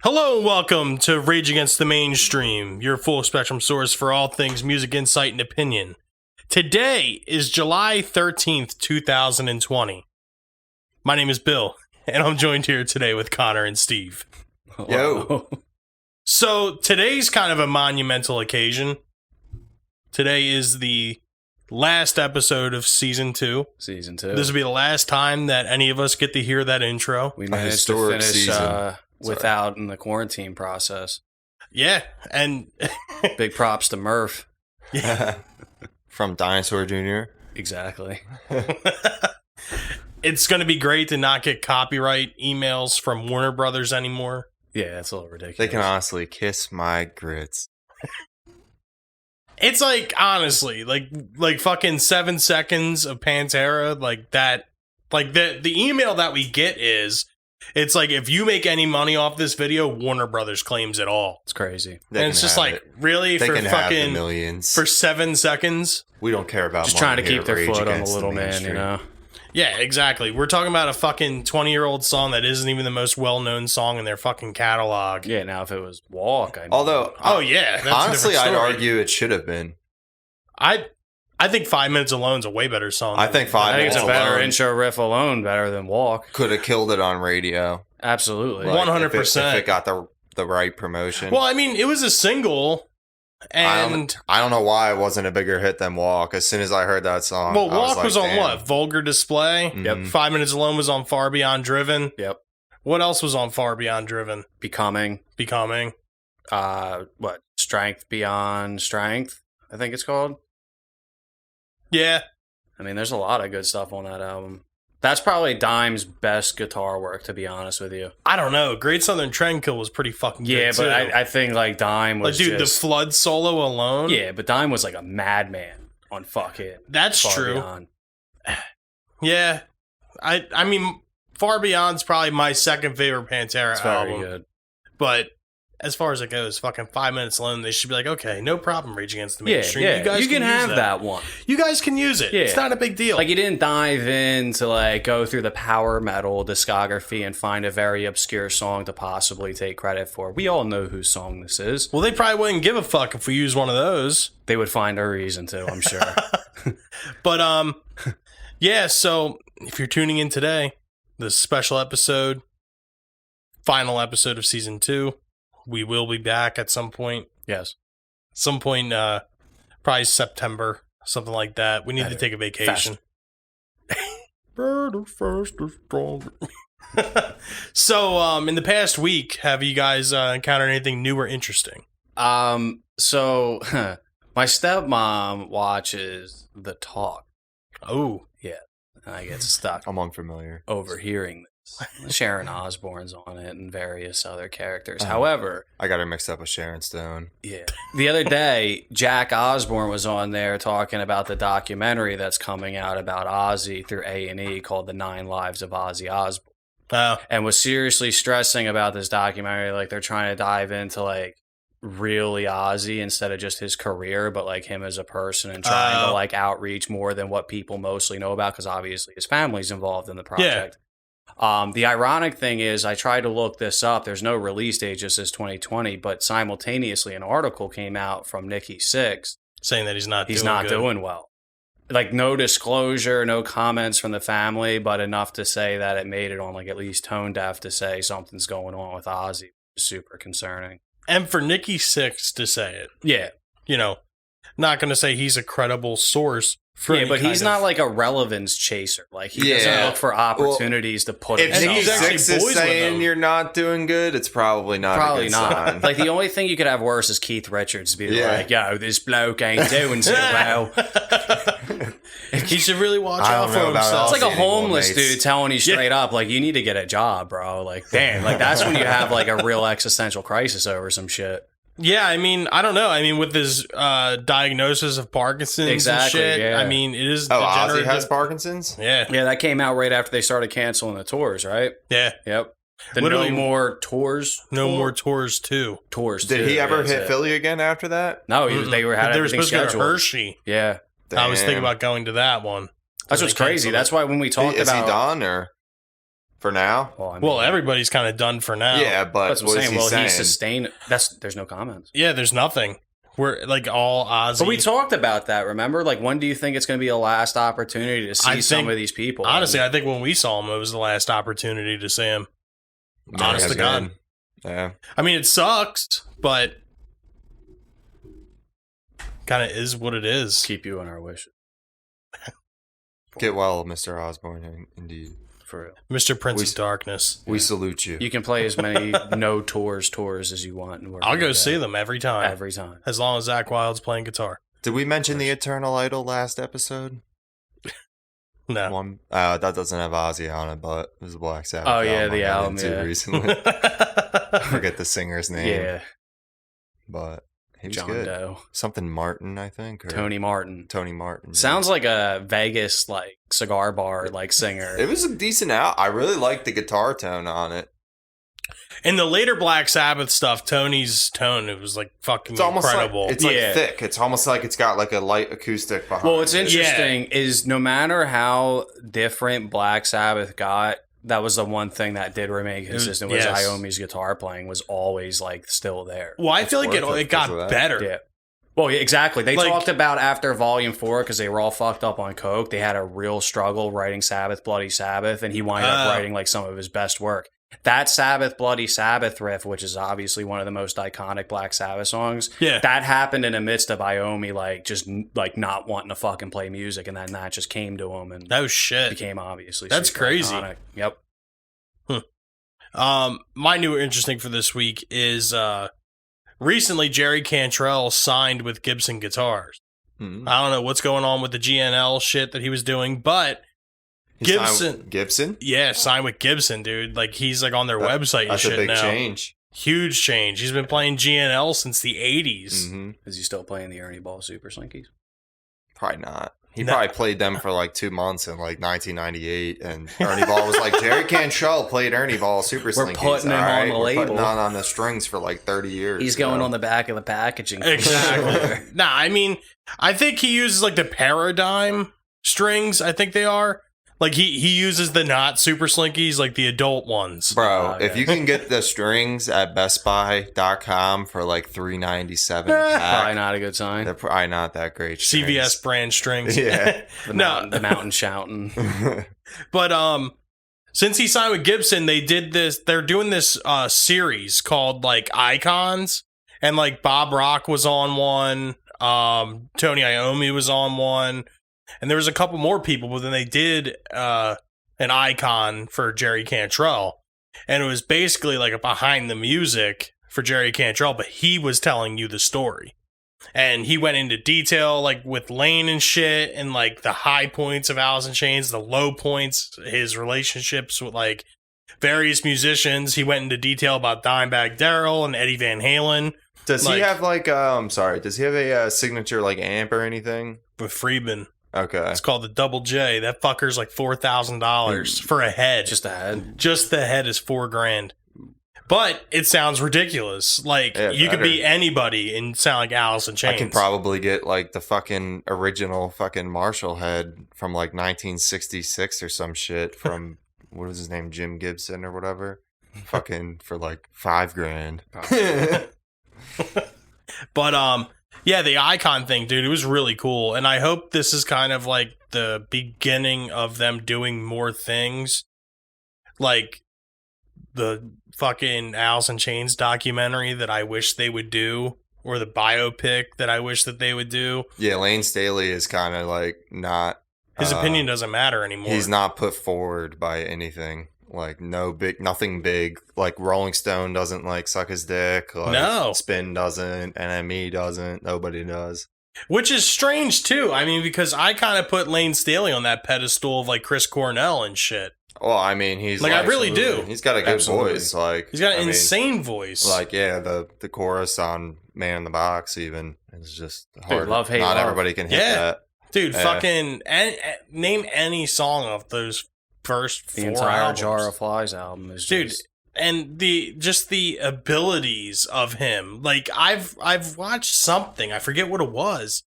Hello and welcome to Rage Against the Mainstream, your full spectrum source for all things music, insight, and opinion. Today is July 13th, 2020. My name is Bill, and I'm joined here today with Connor and Steve. Yo. So today's kind of a monumental occasion. Today is the last episode of Season 2. Season 2. This will be the last time that any of us get to hear that intro. We managed to historic finish season. without in the quarantine process. Yeah, and Big props to Murph. From Dinosaur Jr. Exactly. it's going to be great to not get copyright emails from Warner Brothers anymore. Yeah, it's a little ridiculous. They can honestly kiss my grits. It's like, honestly, like fucking 7 seconds of Pantera, like that, like the email that we get is, it's like, if you make any money off this video, Warner Brothers claims it all. It's crazy. They And it's can just have like, it. really? They For can have the fucking, millions. for 7 seconds? We don't care about Just money trying to here keep at their Rage foot on the Against little man, you Mainstream. know? Yeah, exactly. We're talking about a fucking 20-year-old song that isn't even the most well-known song in their fucking catalog. Yeah, now if it was Walk, I mean, Although, Oh, yeah. That's honestly, a I'd different story. argue it should have been. I think 5 Minutes Alone is a way better song. I think 5 I think it's a Minutes better alone intro riff alone, better than Walk. could have killed it on radio. Absolutely. What? Like, 100%. If it got the right promotion. Well, I mean, it was a single, and I don't know why it wasn't a bigger hit than Walk. As soon as I heard that song, well, I Walk was like, on damn. what? Vulgar Display. Mhm. 5 Minutes Alone was on Far Beyond Driven. Yep. What else was on Far Beyond Driven? Becoming. Becoming. Strength Beyond Strength, I think it's called. Yeah. I mean, there's a lot of good stuff on that album. That's probably Dime's best guitar work, to be honest with you. I don't know. Great Southern Trendkill was pretty fucking Yeah, good, but too. I think like Dime like, was dude, just, the Flood solo alone. yeah, but Dime was like a madman on fucking That's Far true. Beyond. Yeah. I mean, Far Beyond's probably my second favorite Pantera It's very album. good. But as far as it goes, fucking 5 Minutes Alone, they should be like, okay, no problem, Rage Against the Yeah, Mainstream. yeah. You guys You can use have that one. You guys can use it. Yeah. It's not a big deal. Like, you didn't dive in to like go through the power metal discography and find a very obscure song to possibly take credit for. We all know whose song this is. well, they probably wouldn't give a fuck if we use one of those. They would find a reason to, I'm sure. But yeah, so if you're tuning in today, this special episode, final episode of season 2, we will be back at some point. Yes. Some point, probably September, something like that. We need to take a vacation. Better, faster, stronger. So, in the past week, have you guys encountered anything new or interesting? So my stepmom watches The Talk. Oh, And I get stuck I'm unfamiliar. overhearing this. Sharon Osbourne's on it and various other characters. Uh-huh. However, I got her mixed up with Sharon Stone. yeah, the other day, Jack Osbourne was on there talking about the documentary that's coming out about Ozzy through A&E called The 9 Lives of Ozzy Osbourne, and was seriously stressing about this documentary. Like, they're trying to dive into like really Ozzy instead of just his career, but like him as a person, and trying to like outreach more than what people mostly know about, because obviously his family's involved in the project. The ironic thing is, I tried to look this up. There's no release date, just as 2020, but simultaneously an article came out from Nikki Sixx saying that he's not not good. doing well. Like, no disclosure, no comments from the family, but enough to say that it made it on like at least Tone Deaf to say something's going on with Ozzy. Super concerning. And for Nikki Sixx to say it, Yeah. you know, not going to say he's a credible source for Yeah, any but he's kind not of- like a relevance chaser. Like, he doesn't Yeah. look for opportunities to put If himself he's Nikki out. actually Sixx is boys with saying them. you're not doing good, it's probably not a Probably good not. sign. Like, the only thing you could have worse is Keith Richards be Yeah. like, yo, this bloke ain't doing so well. he should really watch I out don't for know about himself. It's like a anymore, homeless mates. dude telling you straight up, like, you need to get a job, bro. Like, damn, like, that's when you have like a real existential crisis over some shit. Yeah, I mean, I don't know. I mean, with his diagnosis of Parkinson's Exactly, and shit, yeah. I mean, it is Oh, Ozzy degenerative. has Parkinson's? Yeah, Yeah, that came out right after they started canceling the tours, right? yeah. Yep. The Literally- No More Tours. No tour? more tours too. Tours. Did too, he ever that's hit it. Philly again after that? No, they were had They were everything supposed to go to scheduled. Hershey. Yeah, I was thinking Damn. about going to that one. that's what's They crazy. canceled That's why when we talked Is he about done or For now? Well, everybody's kind of done for now. Yeah, but that's what I'm what is saying. he Well, saying? he sustained. There's no comments. Yeah, there's nothing. We're like all Ozzy. But we talked about that, remember? Like, when do you think it's going to be a last opportunity to see some of these people? Honestly, I think when we saw him, it was the last opportunity to see him. Honest to God. Yeah. I mean, it sucks, but kind of is what it is. Keep you in our wishes. Get well, Mr. Osborne, indeed. For real. Mr. Prince of Darkness. We salute you. You can play as many no tours as you want. I'll go see them every time. Every time. As long as Zakk Wylde's playing guitar. Did we mention the Eternal Idol last episode? No. One, that doesn't have Ozzy on it, but it was a Black Sabbath. Oh, yeah, the I got album, into yeah. recently. I forget the singer's name. Yeah. But he was John good. Doe. Something Martin, I think. Or Tony Martin. Tony Martin. Sounds like a Vegas, like, cigar bar, like, singer. It was a decent out. I really liked the guitar tone on it. In the later Black Sabbath stuff, Tony's tone, it was like fucking incredible. It's like thick. It's almost like it's got like a light acoustic behind Well, what's it. interesting is no matter how different Black Sabbath got, that was the one thing that did remain consistent. Was yes. Iommi's guitar playing was always like still there. Well, I feel like it got better. Yeah. Well, yeah, exactly. They Like- talked about after Volume 4, because they were all fucked up on coke, they had a real struggle writing Sabbath, Bloody Sabbath, and he wound up writing like some of his best work. That Sabbath, Bloody Sabbath riff, which is obviously one of the most iconic Black Sabbath songs, Yeah. that happened in the midst of Iommi like just like not wanting to fucking play music, and then that just came to him and Oh shit. became obviously That's super crazy. iconic. Yep. My new interesting for this week is recently Jerry Cantrell signed with Gibson Guitars. Mhm. I don't know what's going on with the GNL shit that he was doing, but He signed- Gibson? yeah, signed with Gibson, dude. Like he's like on their website and That's shit a big now. change. Huge change. He's been playing GNL since the 80s. Mm-hmm. Is he still playing the Ernie Ball Super Slinkies? Probably not. He No. probably played them for like 2 months in like 1998, and Ernie Ball was like, Jerry Cantrell played Ernie Ball Super Slinkies. We're putting him All on the we're label. putting on the strings for like 30 years. He's going on the back of the packaging. Exactly. Nah, I mean, I think he uses like the Paradigm strings, I think they are. Like he uses the not Super Slinkies, like the adult ones. Bro, Oh, if yeah. you can get the strings at BestBuy.com for like $3.97 a Probably pack, not a good sign. they're probably not that great. CVS brand strings. Yeah. The No. mountain shouting. strings. But since he signed with Gibson, they're doing this series called like Icons, and like Bob Rock was on one, Tony Iommi was on one, and there was a couple more people, but then they did an icon for Jerry Cantrell, and it was basically like a behind the music for Jerry Cantrell, but he was telling you the story. And he went into detail, like with Lane and shit, and like the high points of Alice in Chains, the low points, his relationships with like various musicians. He went into detail about Dimebag Darrell and Eddie Van Halen Does Like- he have like, I'm sorry, does he have a signature like amp or anything? with Friedman. Okay. It's called the Double J. That fucker's like $4,000 for a head. Just a head. Just the head is $4,000. But it sounds ridiculous. Like Yeah, you could better. be anybody and sound like Alice in Chains. I can probably get like the fucking original fucking Marshall head from like 1966 or some shit from what was his name, Jim Gibson or whatever. Fucking for like $5,000. But yeah, the icon thing, dude, it was really cool. And I hope this is kind of like the beginning of them doing more things. Like the fucking Alice in Chains documentary that I wish they would do, or the biopic that I wish that they would do. Yeah, Lane Staley is kind of like not. His opinion doesn't matter anymore. He's not put forward by anything. Like nothing big. Like Rolling Stone doesn't like suck his dick. Like, No. Spin doesn't. NME doesn't. Nobody does. Which is strange too. I mean, because I kind of put Lane Staley on that pedestal of like Chris Cornell and shit. Well, I mean, he's Like, I really do. He's got a good Absolutely. voice. Like He's got an I mean, insane voice. Like yeah, the chorus on "Man in the Box" even is just hard. Love, Hate, Not Love. everybody can hit Yeah. that. Dude, Yeah. fucking name any song of those first The 4 entire albums. Jar of Flies album is Dude, just... and the abilities of him. Like I've watched something, I forget what it was,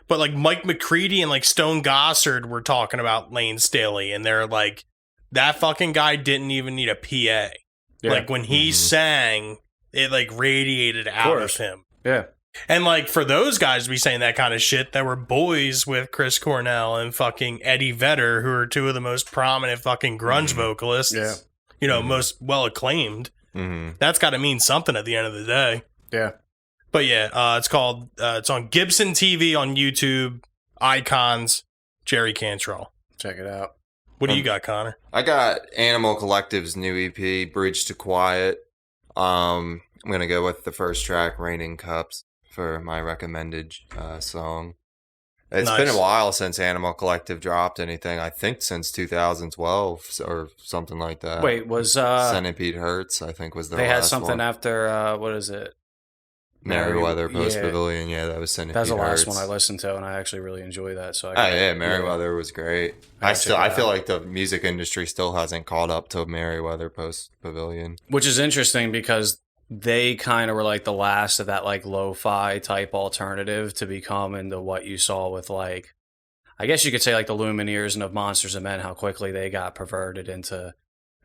but like Mike McCready and like Stone Gossard were talking about Lane Staley, and they're like that fucking guy didn't even need a PA. Yeah. Like when he sang, it like radiated out of him. Yeah. And like for those guys to be saying that kind of shit that were boys with Chris Cornell and fucking Eddie Vedder, who are two of the most prominent fucking grunge vocalists, you know, most well acclaimed. That's got to mean something at the end of the day. Yeah. But yeah, it's called, it's on Gibson TV on YouTube, Icons, Jerry Cantrell. Check it out. What do you got, Connor? I got Animal Collective's new EP, Bridge to Quiet. I'm going to go with the first track, Raining Cups, for my recommended song. It's been a while since Animal Collective dropped anything. I think since 2012 or something like that. Wait, was Centipede Hurts, I think, was their last one. They had something after, what is it? Merriweather Post Pavilion, that was Centipede Hurts. That's the last one I listened to, and I actually really enjoy that. So Merriweather was great. I feel like the music industry still hasn't caught up to Merriweather Post Pavilion, which is interesting because they kind of were like the last of that like lo-fi type alternative to become into what you saw with like, I guess you could say like the Lumineers and of Monsters and Men, how quickly they got perverted into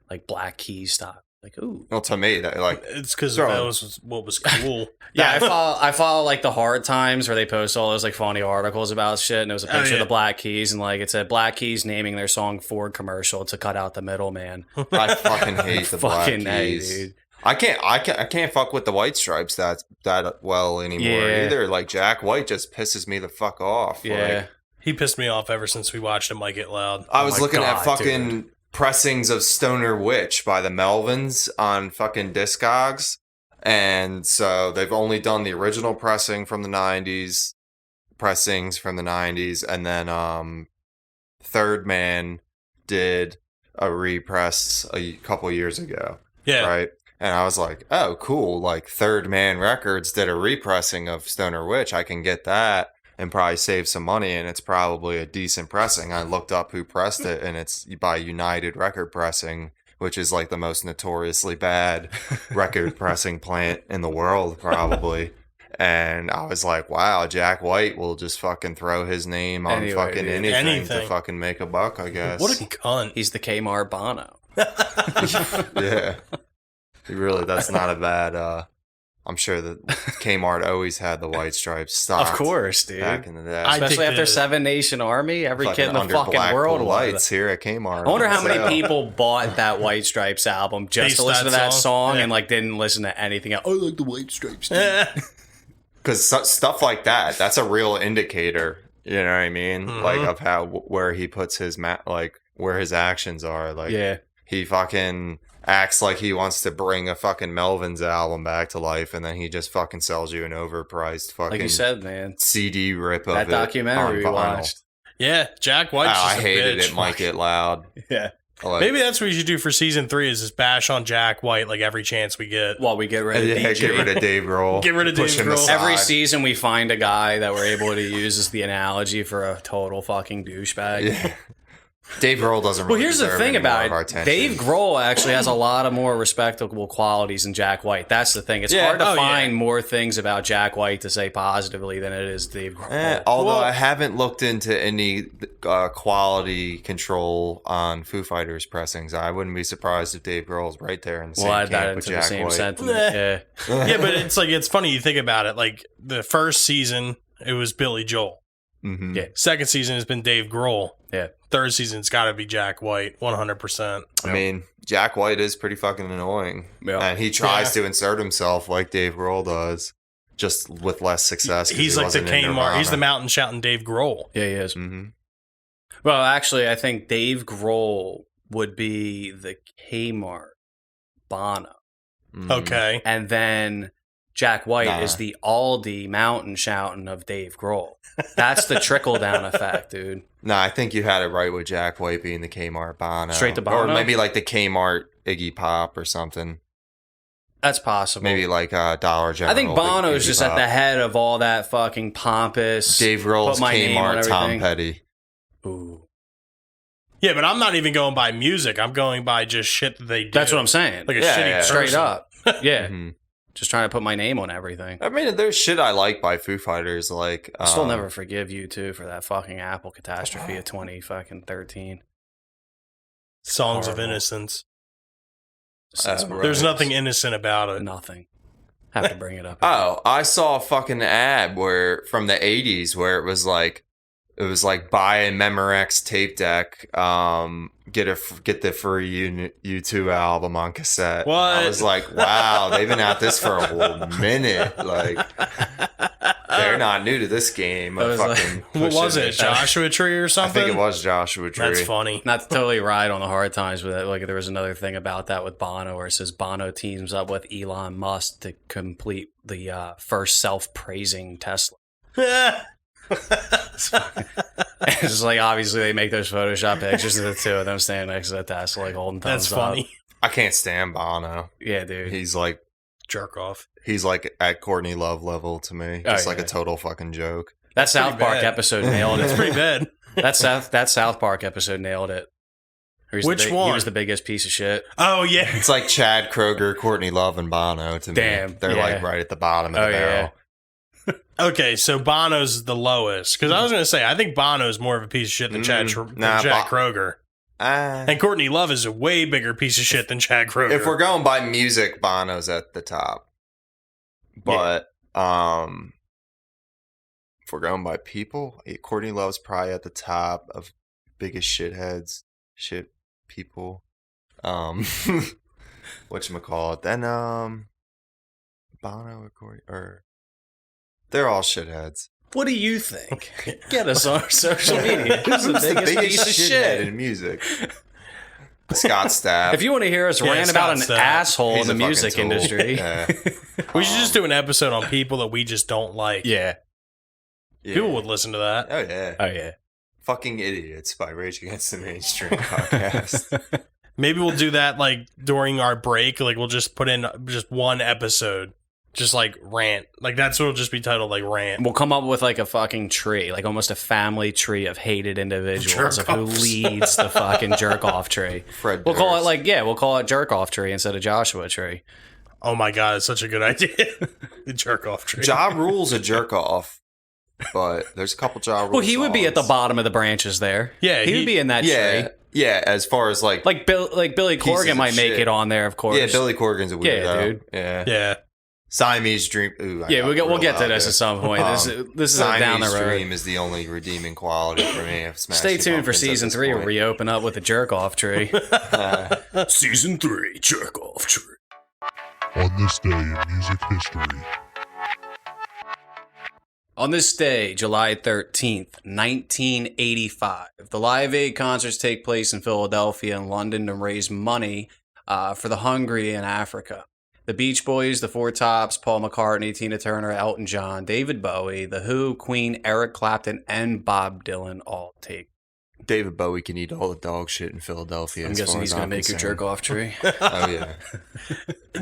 like Black Keys stuff. Like, ooh. Well, to me, that like it's because that was what was cool. I follow like the Hard Times where they post all those like funny articles about shit, and it was a picture of the Black Keys, and like it said Black Keys naming their song Ford commercial to cut out the middleman. I fucking hate the Black Keys. Dude. I can't fuck with the White Stripes that well anymore either. Like Jack White just pisses me the fuck off. Yeah, like, he pissed me off ever since we watched him like It Loud. I was looking at fucking pressings of Stoner Witch by the Melvins on fucking Discogs, and so they've only done the original pressings from the 90s, and then Third Man did a repress a couple years ago. Yeah. Right? And I was like, oh, cool. Like Third Man Records did a repressing of Stoner Witch. I can get that and probably save some money, and it's probably a decent pressing. I looked up who pressed it, and it's by United Record Pressing, which is like the most notoriously bad record pressing plant in the world, probably. And I was like, wow, Jack White will just fucking throw his name on fucking anything to fucking make a buck, I guess. What a cunt. He's the Kmart Bono. Yeah. That's not a bad, I'm sure that Kmart always had the White Stripes stocked. Of course, dude. Back in the day. Especially after Seven Nation Army, every kid in the fucking world lights here at Kmart. I wonder how many people bought that White Stripes album just to listen to that song and like didn't listen to anything else. I like the White Stripes. Because stuff like that, that's a real indicator. You know what I mean? Mm-hmm. Like of how where he puts his where his actions are. Like he fucking acts like he wants to bring a fucking Melvins album back to life, and then he just fucking sells you an overpriced fucking, like you said, man, CD rip of that documentary we watched. Yeah, Jack White's just I hated it. Might get loud. Yeah. Maybe that's what we should do for season 3 is just bash on Jack White like every chance we get. While we get rid of DJ. Get rid of Dave Grohl. Get rid of Dave Grohl. Every season we find a guy that we're able to use as the analogy for a total fucking douchebag. Yeah. Dave Grohl doesn't really here's the thing about it. Dave Grohl actually has a lot of more respectable qualities than Jack White. That's the thing. It's hard to find more things about Jack White to say positively than it is Dave Grohl. Although I haven't looked into any quality control on Foo Fighters pressings. I wouldn't be surprised if Dave Grohl's right there in the same camp with Jack White. Yeah. Yeah, but it's funny you think about it. Like the first season, it was Billy Joel. Mm-hmm. Yeah. Second season has been Dave Grohl. Yeah. Third season, it's got to be Jack White, 100%. I mean, Jack White is pretty fucking annoying. Yeah. And he tries to insert himself like Dave Grohl does, just with less success. He's like the Kmart. He's the mountain shouting Dave Grohl. Yeah, he is. Mm-hmm. Well, actually, I think Dave Grohl would be the Kmart Bono. Mm-hmm. Okay. And then Jack White is the Aldi mountain shouting of Dave Grohl. That's the trickle down effect, dude. No, I think you had it right with Jack White being the Kmart Bono. Straight to Bono? Or maybe like the Kmart Iggy Pop or something. That's possible. Maybe like Dollar General. I think Bono's just at the head of all that fucking pompous. Dave Grohl's Kmart Tom Petty. Ooh. Yeah, but I'm not even going by music. I'm going by just shit that they do. That's what I'm saying. Like a shitty person. Straight up. Yeah. Mm-hmm. Just trying to put my name on everything. I mean, there's shit I like by Foo Fighters. Like, I'll still never forgive you too for that fucking Apple catastrophe of 2013. Songs of Horrible. Innocence. Right. There's nothing innocent about it. Nothing. Have to bring it up. Oh, I saw a fucking ad where from the 80s where it was like buy a Memorex tape deck, get the free U2 album on cassette. What? I was like, wow, they've been at this for a whole minute. Like, they're not new to this game. It was Fucking What was pushing it? Joshua Tree or I something? think it was Joshua Tree. That's funny. Not to totally ride on the hard times with it. Like there was another thing about that with Bono where it says Bono teams up with Elon Musk to complete the first self-praising Tesla. It's just like obviously they make those Photoshop pictures of the two of them standing next to the Tesla, like holding thumbs That's funny. up. I can't stand Bono. Yeah, dude. He's like Jerk-off. at Courtney Love level to me. Oh, Just like yeah. a total fucking joke. That South pretty Park bad. episode nailed That's it. pretty bad. That South Park episode nailed it. Which He one? was the biggest piece of shit. Oh, yeah. It's like Chad Kroger, Courtney Love, and Bono to me. Damn, They're yeah. like right at the bottom of Oh, the barrel. Okay, so Bono's the lowest. Because I was going to say, I think Bono's more of a piece of shit than Chad Kroger. And Courtney Love is a way bigger piece of shit than Chad Kroger. If we're going by music, Bono's at the top. But if we're going by people, Courtney Love's probably at the top of biggest shitheads, shit people. Whatchamacallit. Then Bono or Courtney, or they're all shitheads. What do you think? Get us on our social media. Who's the Who's biggest piece of shithead shit? in music? Scott Stapp. If you want to hear us Yeah, rant about Scott an Stapp. asshole He's in the a fucking music tool. industry, Yeah. we should just do an episode on people that we just don't like. yeah. Yeah. People would listen to that. Oh yeah. Oh yeah. Fucking Idiots by Rage Against the Mainstream podcast. Maybe we'll do that like during our break. Like we'll just put in just one episode, just like rant. Like that's what it'll just be titled, like rant. We'll come up with like a fucking tree, like almost a family tree of hated individuals of who Jerk-offs. leads the fucking jerk off tree. Fred We'll call it Durst. we'll call it jerk off tree instead of Joshua tree. Oh my god, it's such a good idea. The jerk off tree. Ja Rule's a jerk off, but there's a couple Ja Rule Well, he would be at the songs. bottom of the branches there. Yeah, he he- would be in that Yeah, tree. yeah. As far as like Like Billy Pieces Corgan of might make shit. it on there, of course. yeah, Billy Corgan's a weirdo. Yeah, dude. Yeah, Yeah. Siamese Dream. Ooh, I Yeah, got we'll real get to loud this there. at some point. This is Siamese down the road. Dream is the only redeeming quality for me. of Stay Smashing tuned for Pumpkins at season this 3 where point. we open up with a jerk off tree. Season 3, jerk off tree. On this day in music history, On this day, July 13th, 1985, the Live Aid concerts take place in Philadelphia and London to raise money for the hungry in Africa. The Beach Boys, the Four Tops, Paul McCartney, Tina Turner, Elton John, David Bowie, The Who, Queen, Eric Clapton, and Bob Dylan all take. David Bowie can eat all the dog shit in Philadelphia. I'm as guessing far he's as going I'm to make your concerned. jerk off tree. Oh yeah.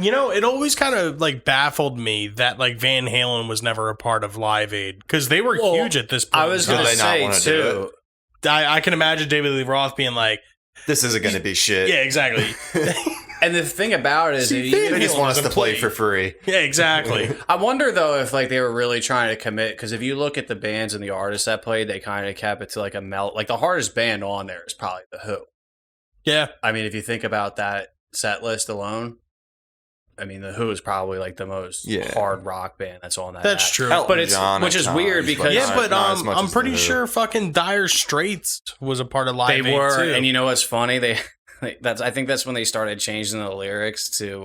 You know, it always kind of like baffled me that like Van Halen was never a part of Live Aid because they were Well, huge at this point. I was in going time. to they not say, wanna do too, it? I can imagine David Lee Roth being like, This isn't going to be shit. yeah, exactly. and the thing about it is, See, you- Van They just Halen want us doesn't to play play. for free. Yeah, exactly. I wonder though if like they were really trying to commit, because if you look at the bands and the artists that played, they kind of kept it to like a melt. Like the hardest band on there is probably The Who. Yeah. I mean, if you think about that set list alone, I mean, The Who is probably like the most Yeah. hard rock band that's on that. That's act. true. Elton But it's John which at is times, weird because Yeah, not- but not as much I'm as pretty The Who. sure fucking Dire Straits was a part of Live they Aid were, too. and you know what's funny? I think that's when they started changing the lyrics to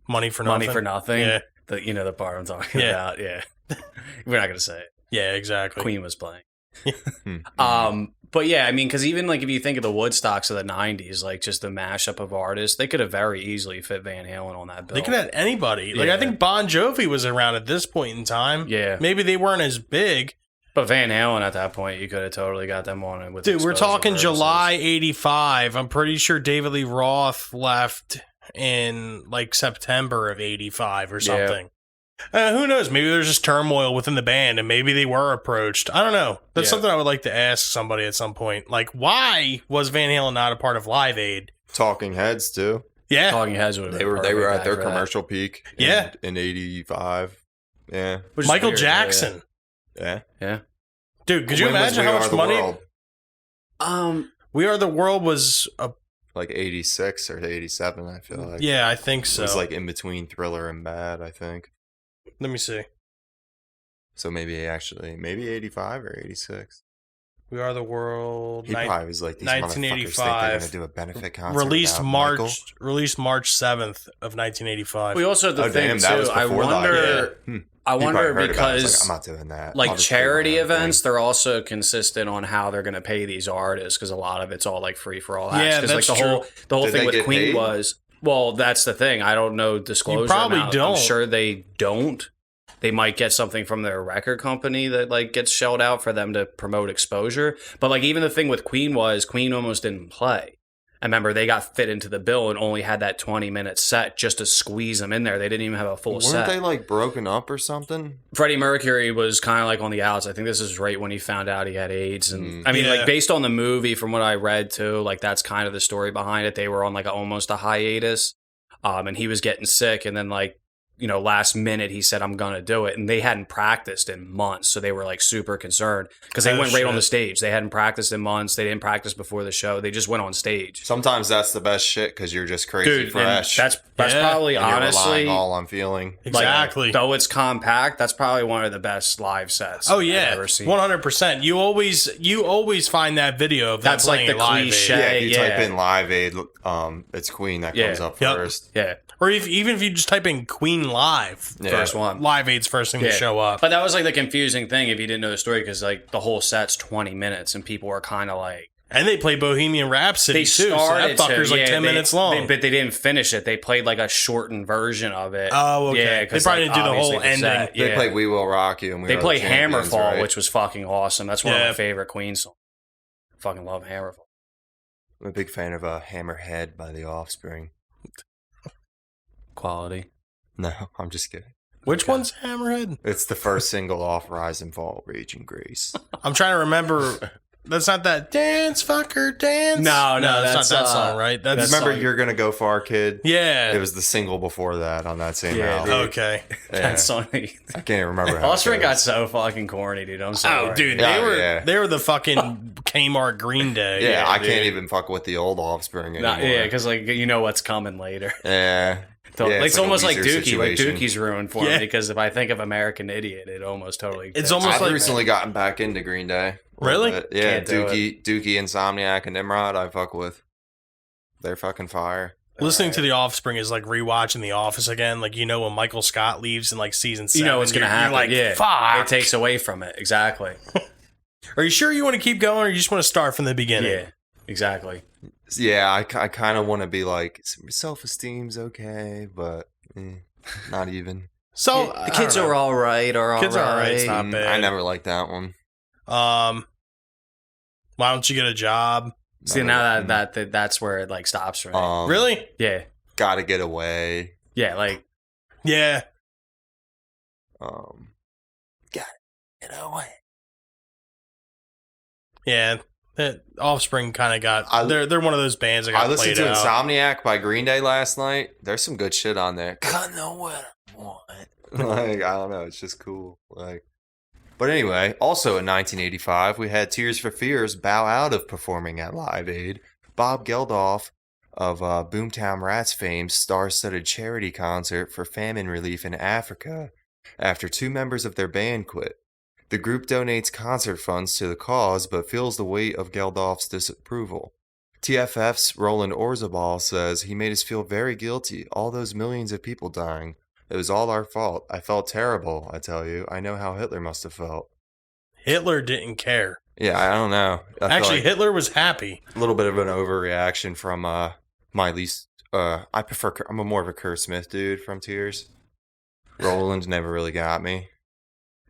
Money for nothing. "Money for Nothing." Yeah. The part I'm talking Yeah. about. Yeah, we're not gonna say it. Yeah, exactly. Queen was playing. Hmm. But yeah, I mean, because even like if you think of the Woodstocks of the '90s, like just the mashup of artists, they could have very easily fit Van Halen on that bill. They could have anybody. Like Yeah. I think Bon Jovi was around at this point in time. Yeah, Maybe they weren't as big. but Van Halen at that point, you could have totally got them on it with. Dude, we're exposure talking purposes. July 85. I'm pretty sure David Lee Roth left in like September of 85 or Yeah. something. Who knows? Maybe there's just turmoil within the band and maybe they were approached. I don't know. That's Yeah. something I would like to ask somebody at some point. Like, why was Van Halen not a part of Live Aid? Talking Heads too. Yeah. Talking Heads would have They were at their commercial peak. Yeah. in '85. Yeah, Michael Jackson. yeah. Dude, could you When was imagine We how Are much the money? World? We Are the World was like 86 or 87, I feel like. Yeah, I think It so. was like in between Thriller and Bad, I think. Let me see. So maybe 85 or 86. We Are the World. He probably was like, these motherfuckers think they're going to do a benefit concert. Released without March. Michael? Released March 7th of 1985. We also have the thing damn, that was too. I before that, wonder. yeah. I He probably wonder heard about it. because He's like, I'm not doing that. I'll like just do my charity own thing. events, they're also consistent on how they're going to pay these artists because a lot of it's all like free for all acts. Yeah, 'Cause, that's like the whole Did thing they with get Queen paid? was that's the thing. I don't know disclosure. probably amount. don't. I'm sure they don't. They might get something from their record company that like gets shelled out for them to promote exposure. But like even the thing with Queen was Queen almost didn't play. I remember they got fit into the bill and only had that 20-minute set just to squeeze them in there. They didn't even have a full set. Weren't they like broken up or something? Freddie Mercury was kind of like on the outs. I think this is right when he found out he had AIDS. And I mean, Yeah. like based on the movie, from what I read too, like that's kind of the story behind it. They were on like almost a hiatus, and he was getting sick. And then like, you know, last minute he said, I'm going to do it. And they hadn't practiced in months. So they were like super concerned because they Oh, went right on shit. the stage. They hadn't practiced in months. They didn't practice before the show. They just went on stage. Sometimes that's the best shit because you're just crazy Dude, and fresh. that's Yeah. probably and you're honestly, relying all on feeling. like, Exactly. though it's compact, that's probably one of the best live sets Oh I've yeah, ever seen. 100%. You always find that video of them That's like playing the at Live Aid. cliche. Yeah, if you type yeah. in Live Aid, it's Queen that comes Yeah. up Yep. first. Yeah. Or even if you just type in Queen Live, Yeah. First one. Live Aid's first thing to Yeah. show up. But that was like the confusing thing if you didn't know the story because like the whole set's 20 minutes and people were kind of like And they play Bohemian Rhapsody they too, so started that fucker's to, like 10 minutes long. but they didn't finish it. They played like a shortened version of it. Oh, okay. Yeah, They 'cause, probably like, didn't do the obviously whole ending. set, They yeah. play We Will Rock You and We They Are play the Champions, Hammerfall, right? which was fucking awesome. That's one Yeah. of my favorite Queen songs. Fucking love Hammerfall. I'm a big fan of Hammerhead by The Offspring. Quality. No, I'm just kidding. Which one's Hammerhead? It's the first single off Rise and Fall, Raging Grace. I'm trying to remember. That's not that Dance Fucker Dance. No, that's that's, not that song, right? That's Remember song. You're Gonna Go Far, Kid? Yeah. It was the single before that on that same Yeah, album. Okay. Yeah. That song. I can't even remember how Offspring it got goes. so fucking corny, dude. I'm sorry. Oh, dude, Yeah, they were the fucking Kmart Green Day. Yeah, I dude. can't even fuck with the old Offspring anymore. Yeah, because like you know what's coming later. Yeah. So, Yeah, it's like a almost like Weezer Dookie. situation. Like Dookie's ruined for Yeah. me because if I think of American Idiot, it almost totally. It's fits. almost I've like- recently gotten back into Green Day. a little Really? bit. Yeah, Can't do Dookie, Insomniac, and Nimrod, I fuck with. They're fucking fire. Listening to The Offspring is like rewatching The Office again. Like, you know, when Michael Scott leaves in like season 7, You know what's gonna happen. You're like, yeah, fuck. it takes away from it. Exactly. Are you sure you want to keep going, or you just want to start from the beginning? Yeah, exactly. Yeah, I kind of want to be like, self-esteem's okay, but not even. So the kids are all right. Kids are all right. It's not bad. I never liked that one. Why don't you get a job? See now that's where it like stops for me. Really? yeah, Gotta get away. yeah. Like Yeah. Gotta get away. Yeah. That Offspring kind of got. I- They're one of those bands that got I listened played to out. Insomniac by Green Day last night. There's some good shit on there. Got nowhere I want. Like, I don't know. It's just cool. Like, but anyway, also in 1985, we had Tears for Fears bow out of performing at Live Aid. Bob Geldof of Boomtown Rats fame star-studded charity concert for famine relief in Africa after 2 members of their band quit. The group donates concert funds to the cause, but feels the weight of Geldof's disapproval. TFF's Roland Orzabal says, he made us feel very guilty, all those millions of people dying. It was all our fault. I felt terrible, I tell you. I know how Hitler must have felt. Hitler didn't care. Yeah, I don't know. I feel Actually, like Hitler was happy. a little bit of an overreaction from my least. I prefer. I'm more of a Kurt Smith dude from Tears. Roland never really got me.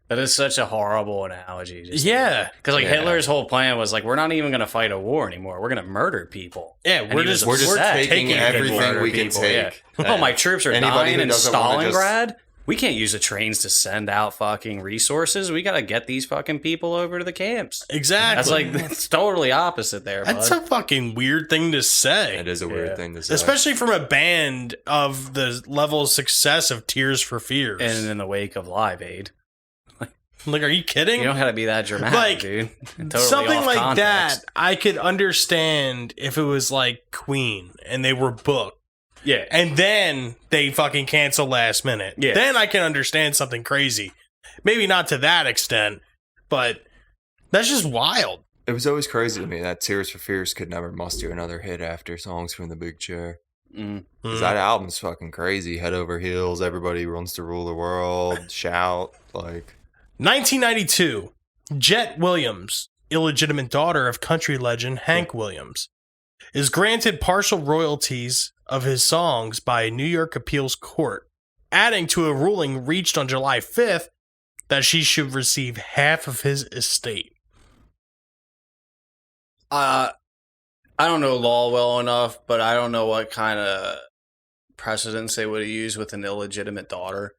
that is such a horrible analogy. Yeah. because like Yeah. Hitler's whole plan was like we're not even gonna fight a war anymore. We're gonna murder people. Yeah, And we're he was just, We're just upset. taking everything murder we can people, take. yeah. Oh, my troops are Anybody dying who in doesn't wanna just- Stalingrad. We can't use the trains to send out fucking resources. We gotta get these fucking people over to the camps. exactly. That's like it's totally opposite there. That's bud. a fucking weird thing to say. It is a weird Yeah. thing to say. Especially from a band of the level of success of Tears for Fears. and in the wake of Live Aid. I'm like, are you kidding? You don't gotta be that dramatic, Like, dude. Totally something off like context. that, I could understand if it was like Queen and they were booked. Yeah. And then they fucking cancel last minute. Yeah. Then I can understand something crazy. Maybe not to that extent, but that's just wild. It was always crazy to me that Tears for Fears could never muster another hit after Songs from the Big Chair. Mm. Because that album's fucking crazy. Head over heels, everybody wants to rule the world, shout, like... 1992, Jet Williams, illegitimate daughter of country legend Hank Williams, is granted partial royalties of his songs by a New York appeals court, adding to a ruling reached on July 5th that she should receive half of his estate. I don't know law well enough, but I don't know what kind of precedents they would have used with an illegitimate daughter.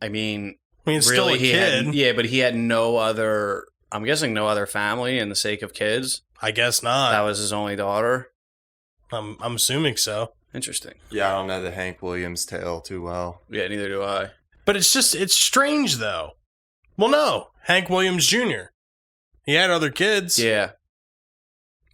I mean, It's really, still a kid. yeah, but he had no other. I'm guessing no other family in the sake of kids. I guess not. That was his only daughter. I'm assuming so. Interesting. Yeah, I don't know the Hank Williams tale too well. Yeah, neither do I. But it's strange though. Well, no, Hank Williams Jr. He had other kids. Yeah,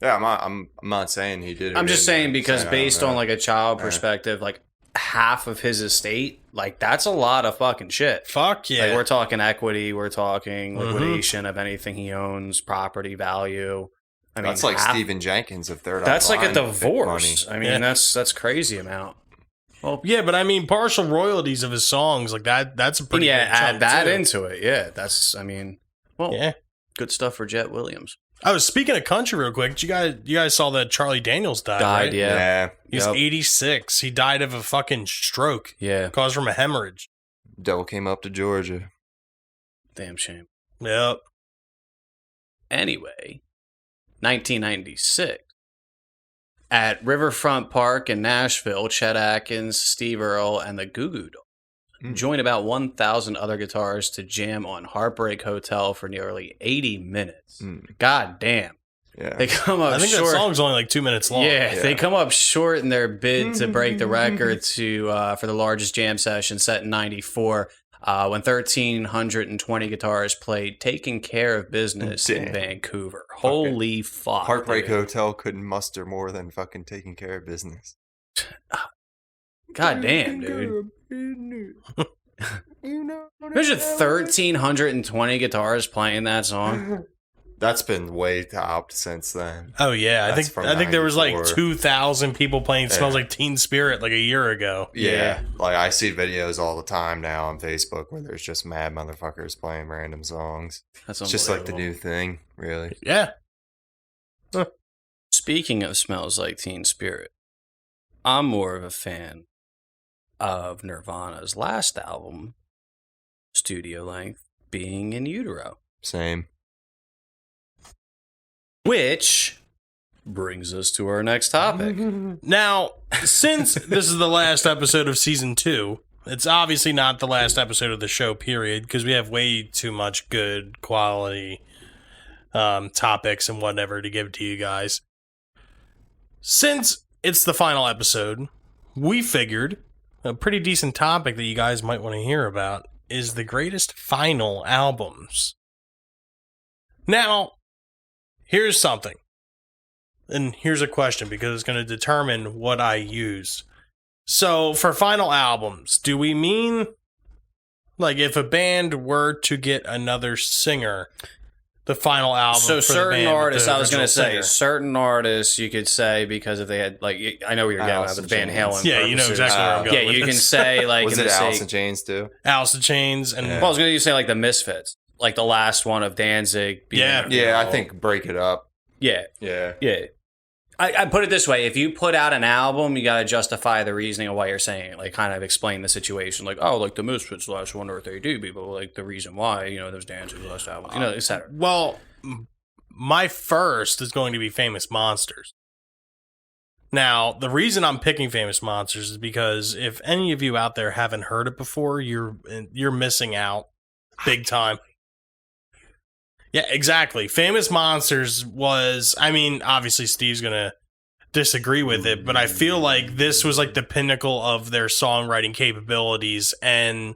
Yeah, I'm not saying he did it. I'm just saying because based on like a child Yeah. perspective, like half of his estate, like that's a lot of fucking shit. Fuck yeah. Like we're talking equity, we're talking Mhm. liquidation of anything he owns, property value. I mean, that's like half- Stephen Jenkins of Third Eye That's like a Blind, big divorce. money. I mean, Yeah. that's crazy amount. Well, Yeah, but I mean, partial royalties of his songs, like that's a pretty yeah, big chunk add that too. into it. Yeah, that's. I mean, well, Yeah. good stuff for Jet Williams. Oh, speaking of country, real quick, you guys saw that Charlie Daniels died. Died, right? yeah. Yeah, He's Yep. 86. He died of a fucking stroke Yeah, caused from a hemorrhage. Devil came up to Georgia. damn shame. Yep. Anyway, 1996. At Riverfront Park in Nashville, Chet Atkins, Steve Earle, and the Goo Goo Dolls joined about 1,000 other guitarists to jam on Heartbreak Hotel for nearly 80 minutes. Mm. God damn. Yeah, They come up I think short. that song's only like 2 minutes long. Yeah, Yeah. they come up short in their bid to break the record for the largest jam session set in '94, when 1,320 guitarists played "Taking Care of Business" in Damn. Vancouver. Holy fuck! Heartbreak dude. Hotel couldn't muster more than fucking taking care of business. God damn, dude. Imagine 1,320 guitarists playing that song. That's been way topped since then. Oh yeah, That's from I think there was like 94. 2,000 people playing Yeah. "Smells Like Teen Spirit" like a year ago. Yeah, like I see videos all the time now on Facebook where there's just mad motherfuckers playing random songs. That's It's just like the unbelievable. new thing, really. Yeah. Speaking of Smells Like Teen Spirit, I'm more of a fan of Nirvana's last album, studio length, Being in Utero. Same. Which brings us to our next topic. Now, since this is the last episode of season 2, it's obviously not the last episode of the show, period, because we have way too much good quality topics and whatever to give to you guys. Since it's the final episode, we figured a pretty decent topic that you guys might want to hear about is the greatest final albums. Now, here's something. And here's a question because it's going to determine what I use. So, for final albums, do we mean like if a band were to get another singer, the final album? So for the certain band with artists, the I was going to original say, singer? certain artists you could say because if they had, like, I know where you're getting at Alice with Van in Halen. Chains. Yeah, you know purposes. exactly where I'm going. Yeah, with you can this. say, like, Was in it the Alice sake, in Chains too? Alice in Chains and Yeah. well, I was going to say, like, the Misfits, like the last one of Danzig. being, Yeah. you Yeah, I know, think Break It Up. Yeah, Yeah. yeah. I put it this way: if you put out an album, you got to justify the reasoning of why you're saying it. Like, kind of explain the situation. Like, oh, like the Misfits last one, or if they do, people like the reason why. You know, there's Danzig's last album. You know, etc. Well, my first is going to be Famous Monsters. Now, the reason I'm picking Famous Monsters is because if any of you out there haven't heard it before, you're missing out big time. Yeah, exactly. Famous Monsters was, I mean, obviously Steve's going to disagree with it, but I feel like this was like the pinnacle of their songwriting capabilities and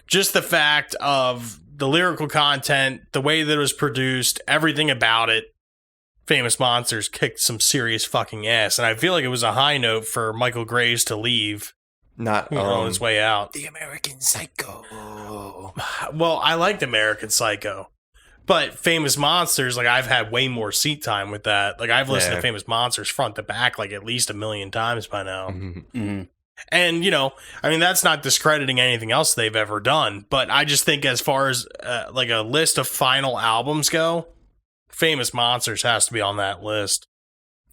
just the fact of the lyrical content, the way that it was produced, everything about it, Famous Monsters kicked some serious fucking ass. And I feel like it was a high note for Michael Graves to leave Not on his way out. The American Psycho. Well, I liked American Psycho. But Famous Monsters, like, I've had way more seat time with that. Like, I've listened to Famous Monsters front to back, like, at least 1 million times by now. Mm-hmm. And, you know, I mean, that's not discrediting anything else they've ever done. But I just think as far as, like, a list of final albums go, Famous Monsters has to be on that list.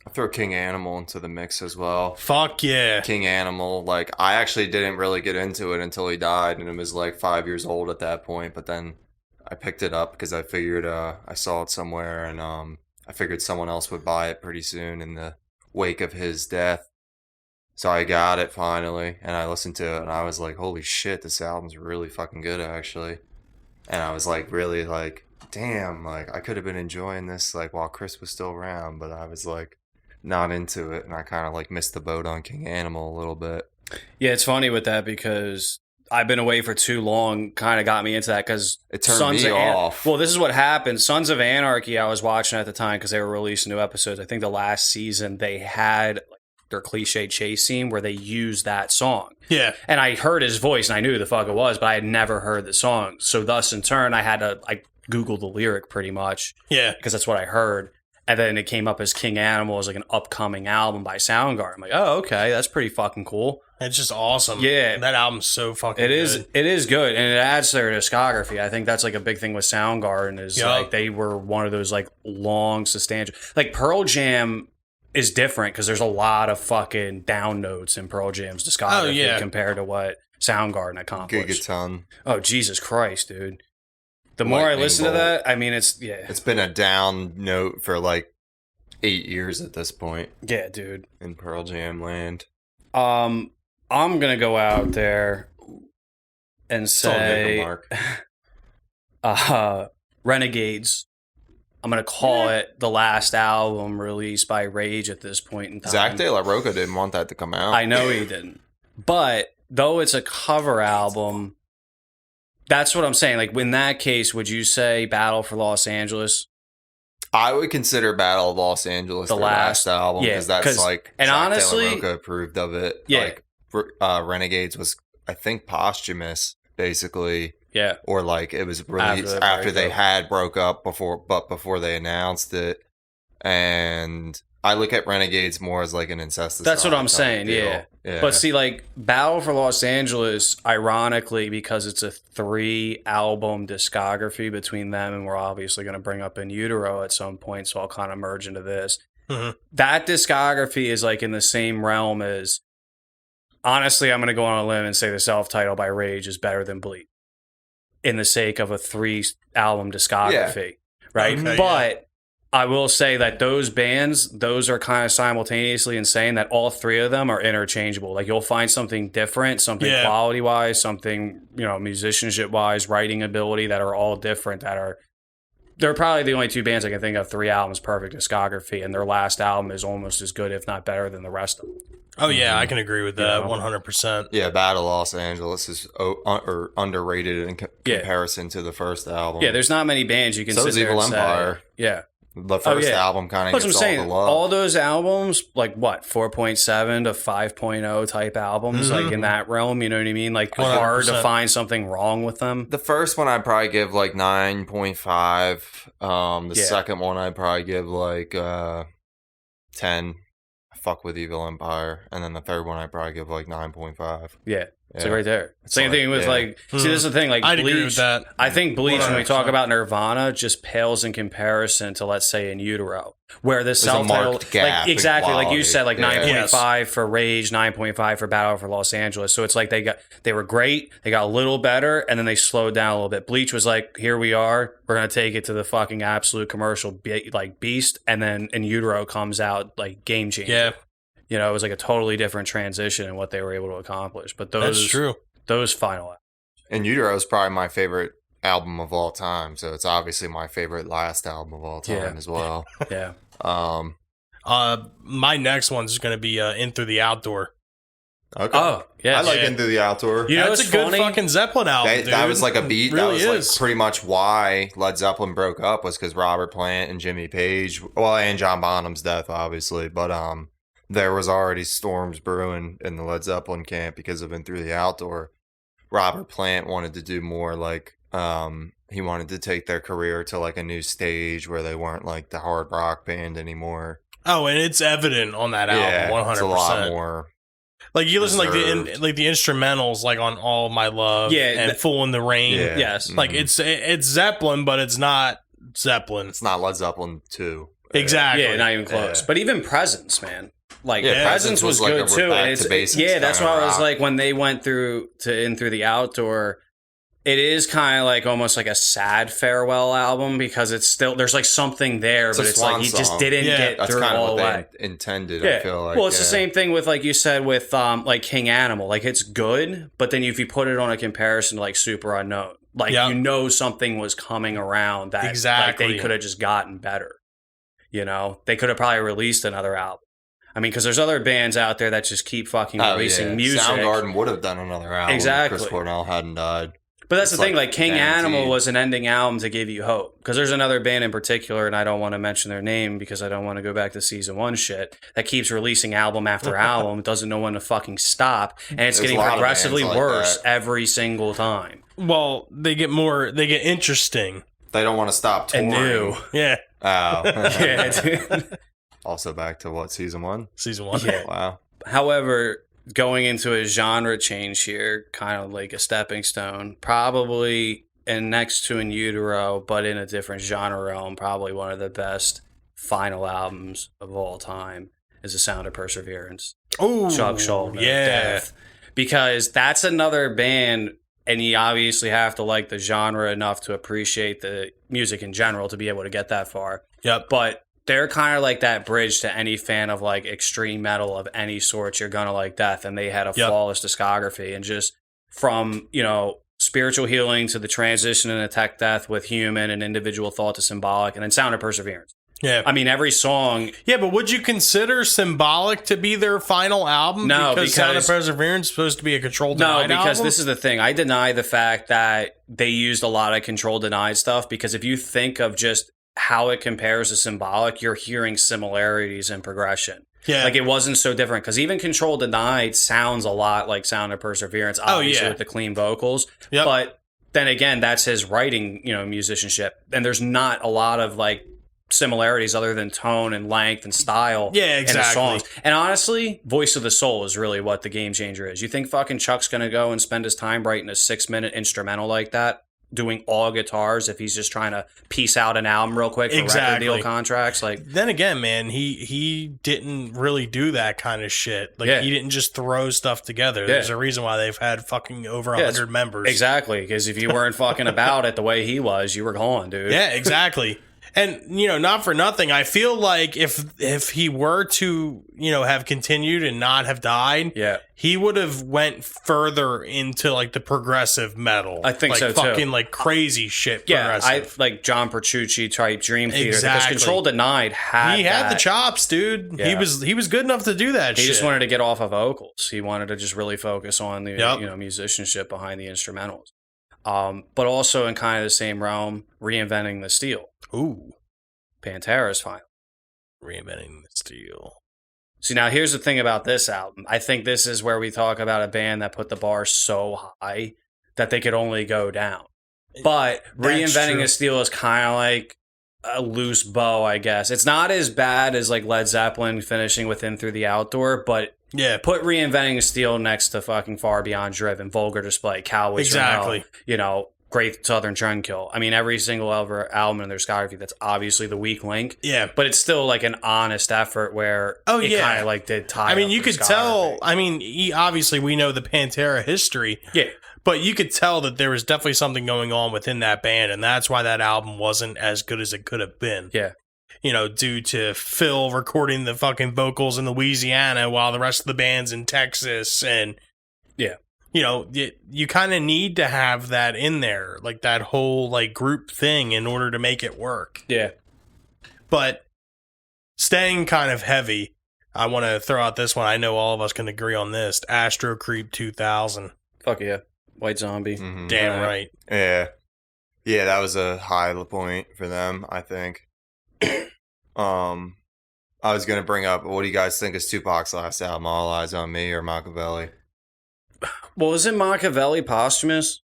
I'll throw King Animal into the mix as well. Fuck yeah. King Animal, like, I actually didn't really get into it until he died, and it was, like, 5 years old at that point. But then I picked it up because I figured I saw it somewhere, and I figured someone else would buy it pretty soon in the wake of his death. So I got it finally, and I listened to it, and I was like, holy shit, this album's really fucking good, actually. And I was like, really, like, damn, like, I could have been enjoying this, like, while Chris was still around, but I was, like, not into it, and I kind of, like, missed the boat on King Animal a little bit. Yeah, it's funny with that because I've been away for too long, kind of got me into that because it turned me off. Well, this is what happened. Sons of Anarchy, I was watching at the time because they were releasing new episodes. I think the last season they had their cliche chase scene where they used that song. Yeah. And I heard his voice and I knew who the fuck it was, but I had never heard the song. So thus in turn, I Googled the lyric pretty much. Yeah. Because that's what I heard. And then it came up as King Animal as like an upcoming album by Soundgarden. I'm like, oh, okay, that's pretty fucking cool. It's just awesome. Yeah. That album's so fucking good. It is good. And it adds to their discography. I think that's like a big thing with Soundgarden is like they were one of those like long substantial. Like Pearl Jam is different because there's a lot of fucking down notes in Pearl Jam's discography compared to what Soundgarden accomplished. Gigaton. Oh, Jesus Christ, dude. The more I listen to that, I mean, it's been a down note for like 8 years at this point. Yeah, dude. In Pearl Jam land. I'm gonna go out there and say, Renegades. I'm gonna call it the last album released by Rage at this point in time. Zach De La Rocha didn't want that to come out. I know he didn't, but though it's a cover album. That's what I'm saying. Like, in that case, would you say Battle for Los Angeles? I would consider Battle of Los Angeles the last album because that's like and Zach honestly, De La Rocha approved of it. Yeah. Like, Renegades was, I think, posthumous, basically. Yeah. Or like it was released after they had broke up before they announced it. And I look at Renegades more as like an incesticide. That's what I'm saying, yeah. But see, like, Battle for Los Angeles, ironically, because it's a 3-album discography between them, and we're obviously going to bring up In Utero at some point, so I'll kind of merge into this. Mm-hmm. That discography is, like, in the same realm as, honestly, I'm going to go on a limb and say the self-title by Rage is better than Bleed, in the sake of a 3-album discography, right? Okay, but I will say that those bands, those are kind of simultaneously insane that all 3 of them are interchangeable. Like, you'll find something different, something quality-wise, something, you know, musicianship-wise, writing ability that are all different, they're probably the only 2 bands I can think of 3 albums perfect discography, and their last album is almost as good, if not better, than the rest of them. Oh, yeah, I can agree with that 100%. Yeah, Battle of Los Angeles is underrated in comparison to the first album. Yeah, there's not many bands you can sit there and say. Empire. Yeah. The first album kind of gets all the love. All those albums, like what, 4.7 to 5.0 type albums, like in that realm, you know what I mean? Like 100%. Hard to find something wrong with them. The first one I'd probably give like 9.5. The second one I'd probably give like 10. Fuck with Evil Empire. And then the third one I'd probably give like 9.5. Yeah. So right there. Same thing with like, see, this is the thing, like I'd Bleach. agree with that. I think Bleach, when we talk about Nirvana, just pales in comparison to, let's say, In Utero, where the self-title, like exactly, like you said, like 9.5 for Rage, 9.5 for Battle for Los Angeles. So it's like they were great, they got a little better, and then they slowed down a little bit. Bleach was like, here we are, we're gonna take it to the fucking absolute commercial like beast, and then In Utero comes out like game changer. Yeah. You know, it was like a totally different transition in what they were able to accomplish. But that's true. Those final albums. And Utero is probably my favorite album of all time, so it's obviously my favorite last album of all time as well. Yeah. My next one's going to be In Through the Outdoor. Okay. Oh, yeah. I like Into the Outdoor. You know That's what's a good funny? fucking Zeppelin album, dude. That was like a beat. It really that was is. like pretty much why Led Zeppelin broke up, was because Robert Plant and Jimmy Page, well, and John Bonham's death, obviously, but there was already storms brewing in the Led Zeppelin camp because of In Through the Outdoor. Robert Plant wanted to do more like he wanted to take their career to like a new stage where they weren't like the hard rock band anymore. Oh, and it's evident on that album, 100%. It's a lot more. Like you listen reserved. like the instrumentals, like on All of My Love, Yeah, and Fool in the Rain. Yeah. Yes. Like it's Zeppelin, but it's not Zeppelin. It's not Led Zeppelin 2. Exactly. Yeah, not even close. Yeah. But even Presence, man. Like, Yeah, Presence was like good a too. back And to basics yeah, that's kinda why I was rock. like, when they went through In Through the Outdoor, it is kind of like almost like a sad farewell album, because it's still, there's like something there, It's but a it's like swan he just song. didn't Yeah, get That's through kind of all what the way. they intended, Yeah. I feel like. Well, it's the yeah. same thing with, like you said, with like King Animal. Like, it's good, but then if you put it on a comparison to like Super Unknown, like Yep. you know something was coming around that Exactly. like they could have just gotten better. You know, they could have probably released another album. I mean, because there's other bands out there that just keep fucking releasing music. Soundgarden would have done another album Exactly. if Chris Cornell hadn't died. But that's It's the thing, like like King guaranteed. Animal was an ending album to give you hope. Because there's another band in particular, and I don't want to mention their name because I don't want to go back to season 1 shit, that keeps releasing album after album, doesn't know when to fucking stop, and it's There's getting a lot of progressively bands like worse that. every single time. Well, they get interesting They don't want to stop touring. And new. Yeah, Oh. Yeah, dude. Also back to what, season 1? season 1. Yeah. Wow. However, going into a genre change here, kind of like a stepping stone, probably and next to In Utero, but in a different genre realm, probably one of the best final albums of all time is The Sound of Perseverance. Oh, Chuck Schuldiner. yeah. Death. Because that's another band, and you obviously have to like the genre enough to appreciate the music in general to be able to get that far. Yep. But they're kind of like that bridge to any fan of like extreme metal of any sort. You're gonna like Death, and they had a Yep. flawless discography, and just from, you know, spiritual healing to the transition in Tech Death with Human and Individual Thought to Symbolic, and then Sound of Perseverance. Yeah. I mean, every song. Yeah, but would you consider Symbolic to be their final album? No, because Sound of because- Perseverance is supposed to be a Controlled No, Denied because album? this is the thing. I deny the fact that they used a lot of Control Denied stuff, because if you think of just how it compares to Symbolic, you're hearing similarities in progression. Yeah. Like, it wasn't so different, because even Control Denied sounds a lot like Sound of Perseverance, obviously, yeah. with the clean vocals. Yep. But then again, that's his writing, you know, musicianship. And there's not a lot of like similarities other than tone and length and style. Yeah, in the exactly. songs. And honestly, Voice of the Soul is really what the game changer is. You think fucking Chuck's gonna go and spend his time writing a 6-minute instrumental like that, doing all guitars, if he's just trying to piece out an album real quick for Exactly. record deal contracts? Like, Then again, man, he didn't really do that kind of shit. Like, Yeah. he didn't just throw stuff together. There's a reason why they've had fucking over Yeah, 100 members. exactly, because if you weren't fucking about it the way he was, you were gone, dude. Yeah, exactly. And, you know, not for nothing, I feel like if he were to, you know, have continued and not have died, Yeah. he would have went further into like the progressive metal. I think like, so, too. fucking like crazy shit. Yeah, Progressive. like John Petrucci type Dream Theater. Exactly. Because Control Denied had He had the that. chops, dude. Yeah. He was good enough to do that He shit. just wanted to get off of vocals. He wanted to just really focus on the Yep. you know, musicianship behind the instrumentals. But also in kind of the same realm, Reinventing the Steel. Ooh, Pantera's final. Reinventing the Steel. See, now here's the thing about this album. I think this is where we talk about a band that put the bar so high that they could only go down. But That's Reinventing true. the Steel is kind of like a loose bow, I guess. It's not as bad as like Led Zeppelin finishing with In Through the Outdoor, but Yeah, put Reinventing the Steel next to fucking Far Beyond Driven, Vulgar Display, Cowboys Exactly. you know, Great Southern Trendkill. I mean, every single album in their discography, that's obviously the weak link, yeah. but it's still like an honest effort where Oh, it yeah. kind of like did tie I mean, up you the could tell. discography. I mean, obviously, we know the Pantera history, Yeah. but you could tell that there was definitely something going on within that band, and that's why that album wasn't as good as it could have been. Yeah. You know, due to Phil recording the fucking vocals in Louisiana while the rest of the band's in Texas, and Yeah. you know, you kind of need to have that in there, like that whole like group thing, in order to make it work. Yeah. But staying kind of heavy, I want to throw out this one. I know all of us can agree on this. Astro Creep 2000. Fuck yeah. White Zombie. Mhm. Damn right. Yeah. Yeah, that was a high point for them, I think. I was going to bring up, what do you guys think is Tupac's last album, All Eyes on Me or Machiavelli? Well, isn't Machiavelli posthumous?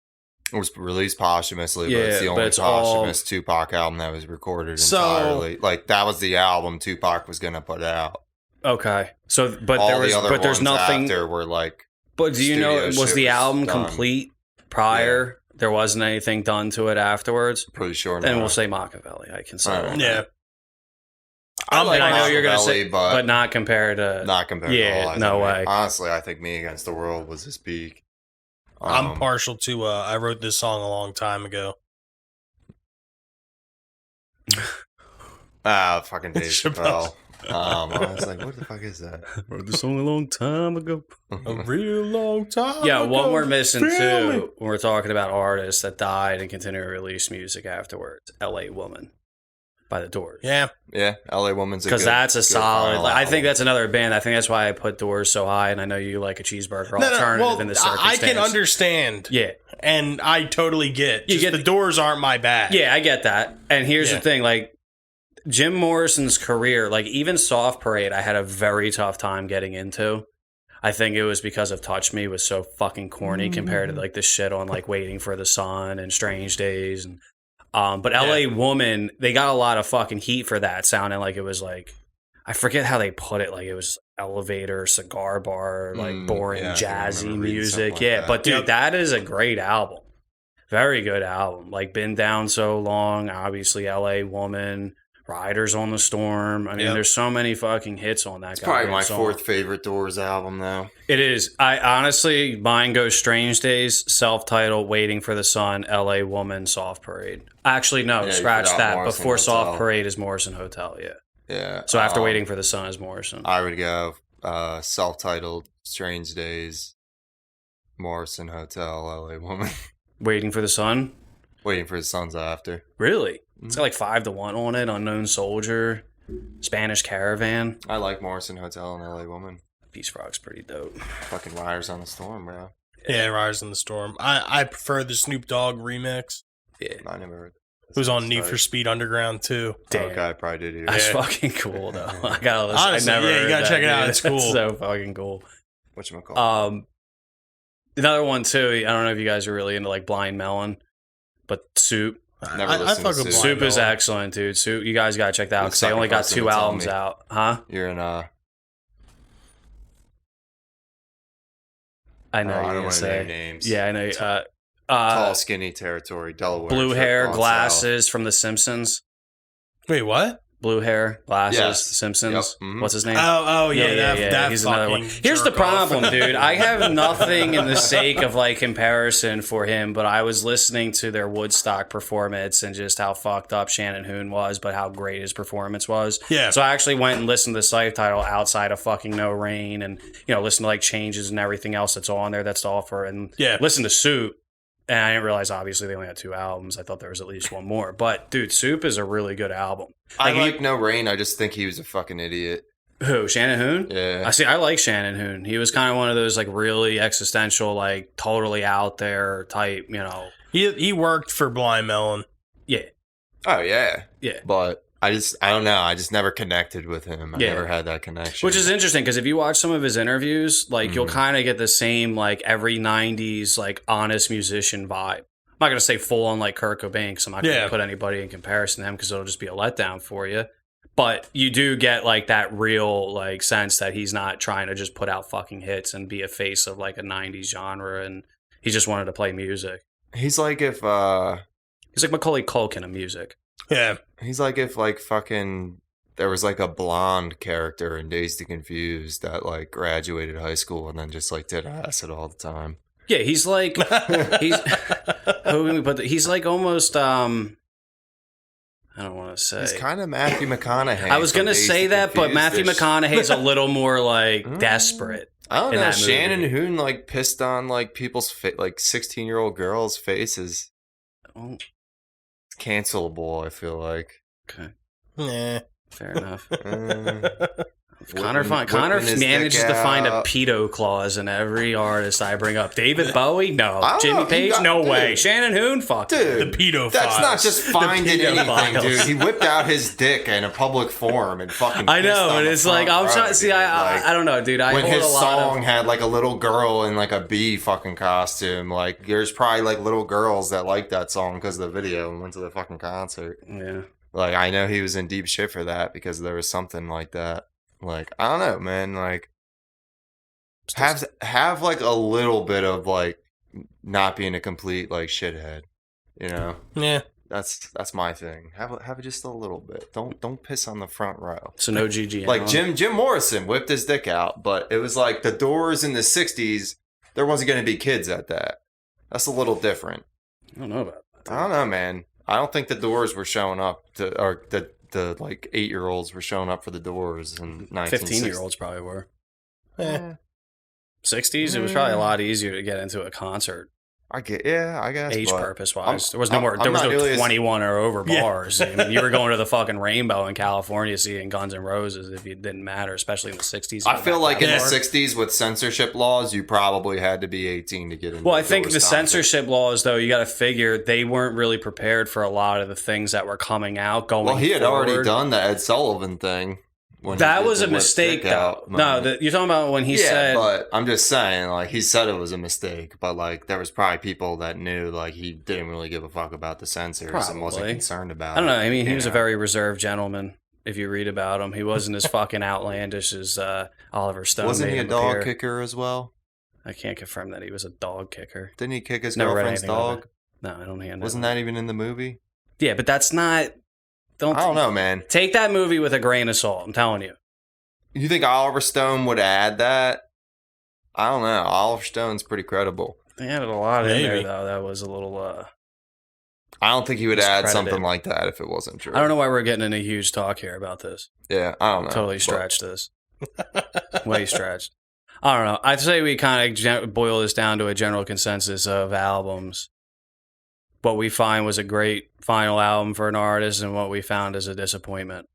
It was released posthumously, but Yeah, it's the but only it's all- posthumous Tupac album that was recorded So- entirely. Like, that was the album Tupac was going to put out. Okay. So, but All there was, the other but there's ones nothing. after were like, But do you know, studio was shit the was album done. complete prior? There wasn't anything done to it afterwards? pretty sure. Then now. we'll say Machiavelli. I can say Alright. that. Yeah. I like And I know you're going to Machiavelli, say, but but not compared to. not compared Yeah, to All Eyes no on Me. way. Honestly, I think Me Against the World was his peak. I'm partial to, I wrote this song a long time ago. Fucking Dave Chappelle. I was like, what the fuck is that? Wrote the song a long time ago. A real long time Yeah, ago. one we're missing Feel me. too when we're talking about artists that died and continue to release music afterwards. L.A. Woman by The Doors. Yeah. Yeah, LA Woman's Because good- that's a good solid. final I album. think that's another band. I think that's why I put Doors so high, and I know you like a cheeseburger alternative well, in this I circumstance. can understand. Yeah, And I totally get. You Just get- the Doors aren't my bag. yeah, I get that. And here's Yeah. the thing: like Jim Morrison's career, like even Soft Parade, I had a very tough time getting into. I think it was because of Touch Me was so fucking corny compared to like the shit on like Waiting for the Sun and Strange Days and but LA Woman, they got a lot of fucking heat for that, sounding like it was like I forget how they put it, like it was elevator, cigar bar, like boring yeah, I think I jazzy remember reading music. something like Yeah, that. but dude, Yep. that is a great album. Very good album. Like Been Down So Long, obviously LA Woman, Riders on the Storm. I mean, Yep. there's so many fucking hits on that. It's probably goddamn my song. fourth favorite Doors album, though. It is. I honestly, mine goes Strange Days, self-titled, Waiting for the Sun, LA Woman, Soft Parade. Actually, no, Yeah, you scratch forgot that. Morrison Before Soft Hotel. Parade is Morrison Hotel, yeah. Yeah. So after Waiting for the Sun is Morrison. I would go self-titled, Strange Days, Morrison Hotel, LA Woman. Waiting for the Sun? Waiting for the Sun's after. Really? It's got like 5-1 on it. Unknown Soldier, Spanish Caravan. I like Morrison Hotel and LA Woman. Peace Frog's pretty dope. Fucking Riders on the Storm, bro. Yeah, Rise in the Storm. I prefer the Snoop Dogg remix. Yeah. I never heard. It was on Need for Speed Underground too. Damn. Okay, I probably did hear That's that. fucking cool, though. I gotta listen. Honestly, I never yeah, you heard gotta that, check it out. dude. It's cool. That's so fucking cool. Whatchamacallit? Another one too. I don't know if you guys are really into like Blind Melon, but Soup. Never I listened fuck to with Soup. Blind Soup is Melon. excellent, dude. Soup, you guys gotta check that out You're the because they second only got person 2 to tell albums me. out, huh? You're in I know I you're don't gonna want to say. name names. Yeah, I know. Tall, skinny territory, Delaware. blue Trip hair, gone glasses from The Simpsons. Wait, what? Blue hair, glasses, Yes. The Simpsons. Yep. Mhm. What's his name? Oh, yeah, that He's fucking another one. Here's the jerk off. problem, dude. I have nothing in the sake of like comparison for him, but I was listening to their Woodstock performance and just how fucked up Shannon Hoon was, but how great his performance was. Yeah. So I actually went and listened to the site title Outside of Fucking No Rain and, you know, listen to like changes and everything else that's on there that's to offer and Yeah. listen to Soup. And I didn't realize obviously they only had 2 albums. I thought there was at least one more. But dude, Soup is a really good album. I Like, like No Rain. I just think he was a fucking idiot. Who? Shannon Hoon? Yeah. I see. I like Shannon Hoon. He was kind of one of those like really existential, like totally out there type. You know. He worked for Blind Melon. Yeah. Oh yeah. Yeah. But I don't know. I just never connected with him. I Yeah. never had that connection. Which is interesting because if you watch some of his interviews, like you'll Mhm. kind of get the same like every '90s like honest musician vibe. I'm not gonna say full on like Kurt Cobain because I'm not Yeah. gonna put anybody in comparison to him because it'll just be a letdown for you. But you do get like that real like sense that he's not trying to just put out fucking hits and be a face of like a '90s genre, and he just wanted to play music. He's like if He's like Macaulay Culkin of music. Yeah. like fucking there was like a blonde character in Dazed and Confused that like graduated high school and then just like did acid all the time. Yeah, he's like he's who can we put? He's like almost I don't want to say. He's kind of Matthew McConaughey. I was from gonna Dazed say and that, but Confused. Matthew There's- McConaughey's a little more like desperate. I don't in know. that movie. Shannon Hoon like pissed on like people's like 16-year-old girls' faces. Oh, It's cancelable. I feel like. okay, Yeah. fair enough. Connor whipping his manages dick to find a out. pedo clause in every artist I bring up. David Bowie? No. I don't Jimmy know, Page? No way. Shannon Hoon? Fuck. Dude, The pedophiles. that's not just finding anything, pedophiles. dude. He whipped out his dick in a public forum and fucking. I pissed know, on and the it's like front I'm row, trying to see. dude. I don't know, dude. I When hold his a lot song of, had like a little girl in like a bee fucking costume, like there's probably like little girls that like that song because of the video and went to the fucking concert. yeah. Like I know he was in deep shit for that because there was something like that. Like I don't know, man. Like have like a little bit of like not being a complete like shithead, you know. Yeah. That's my thing. Have it just a little bit. Don't piss on the front row. So no GG. Like Jim Morrison whipped his dick out, but it was like the Doors in the '60s. There wasn't going to be kids at that. That's a little different. I don't know about that. I don't know, man. I don't think the Doors were showing up or the like 8-year-olds were showing up for the Doors in 1960s. 15-year-olds probably were. Eh. 60s, it was probably a lot easier to get into a concert, I guess. age but purpose I'm- wise. There was no I'm- more. I'm There was not no nearly as- 21 or over Yeah. bars. I mean, you were going to the fucking Rainbow in California seeing Guns N' Roses if it didn't matter, especially in the 60s. I feel like in the Yeah. 60s with censorship laws, you probably had to be 18 to get in. Well, I think the censorship laws, though, you got to figure they weren't really prepared for a lot of the things that were coming out. Well, he had already forward. done the Ed Sullivan thing. When he That did was the a lip mistake, stick though. out No, moment. you're talking about when he yeah, said. but I'm just saying, like, he said it was a mistake, but, like, there was probably people that knew, like, he didn't really give a fuck about the censors and wasn't Probably. concerned about it. I don't know. I mean, he you was a know? very reserved gentleman. If you read about him, he wasn't as fucking outlandish as Oliver Stone. Wasn't made he a him dog appear. kicker as well? I can't confirm that he was a dog kicker. Didn't he kick his Never read girlfriend's anything about dog? No, I don't hand. Wasn't that even in the movie? Yeah, but that's not. I don't know, man. Take that movie with a grain of salt. I'm telling you. You think Oliver Stone would add that? I don't know. Oliver Stone's pretty credible. They added a lot in there Maybe. though. That was a little. I don't think he would add Discredited. something like that if it wasn't true. I don't know why we're getting in a huge talk here about this. Yeah, I don't know. Totally but- stretched this. Way stretched. I don't know. I'd say we kind of boil this down to a general consensus of albums. What we find was a great final album for an artist, and what we found is a disappointment.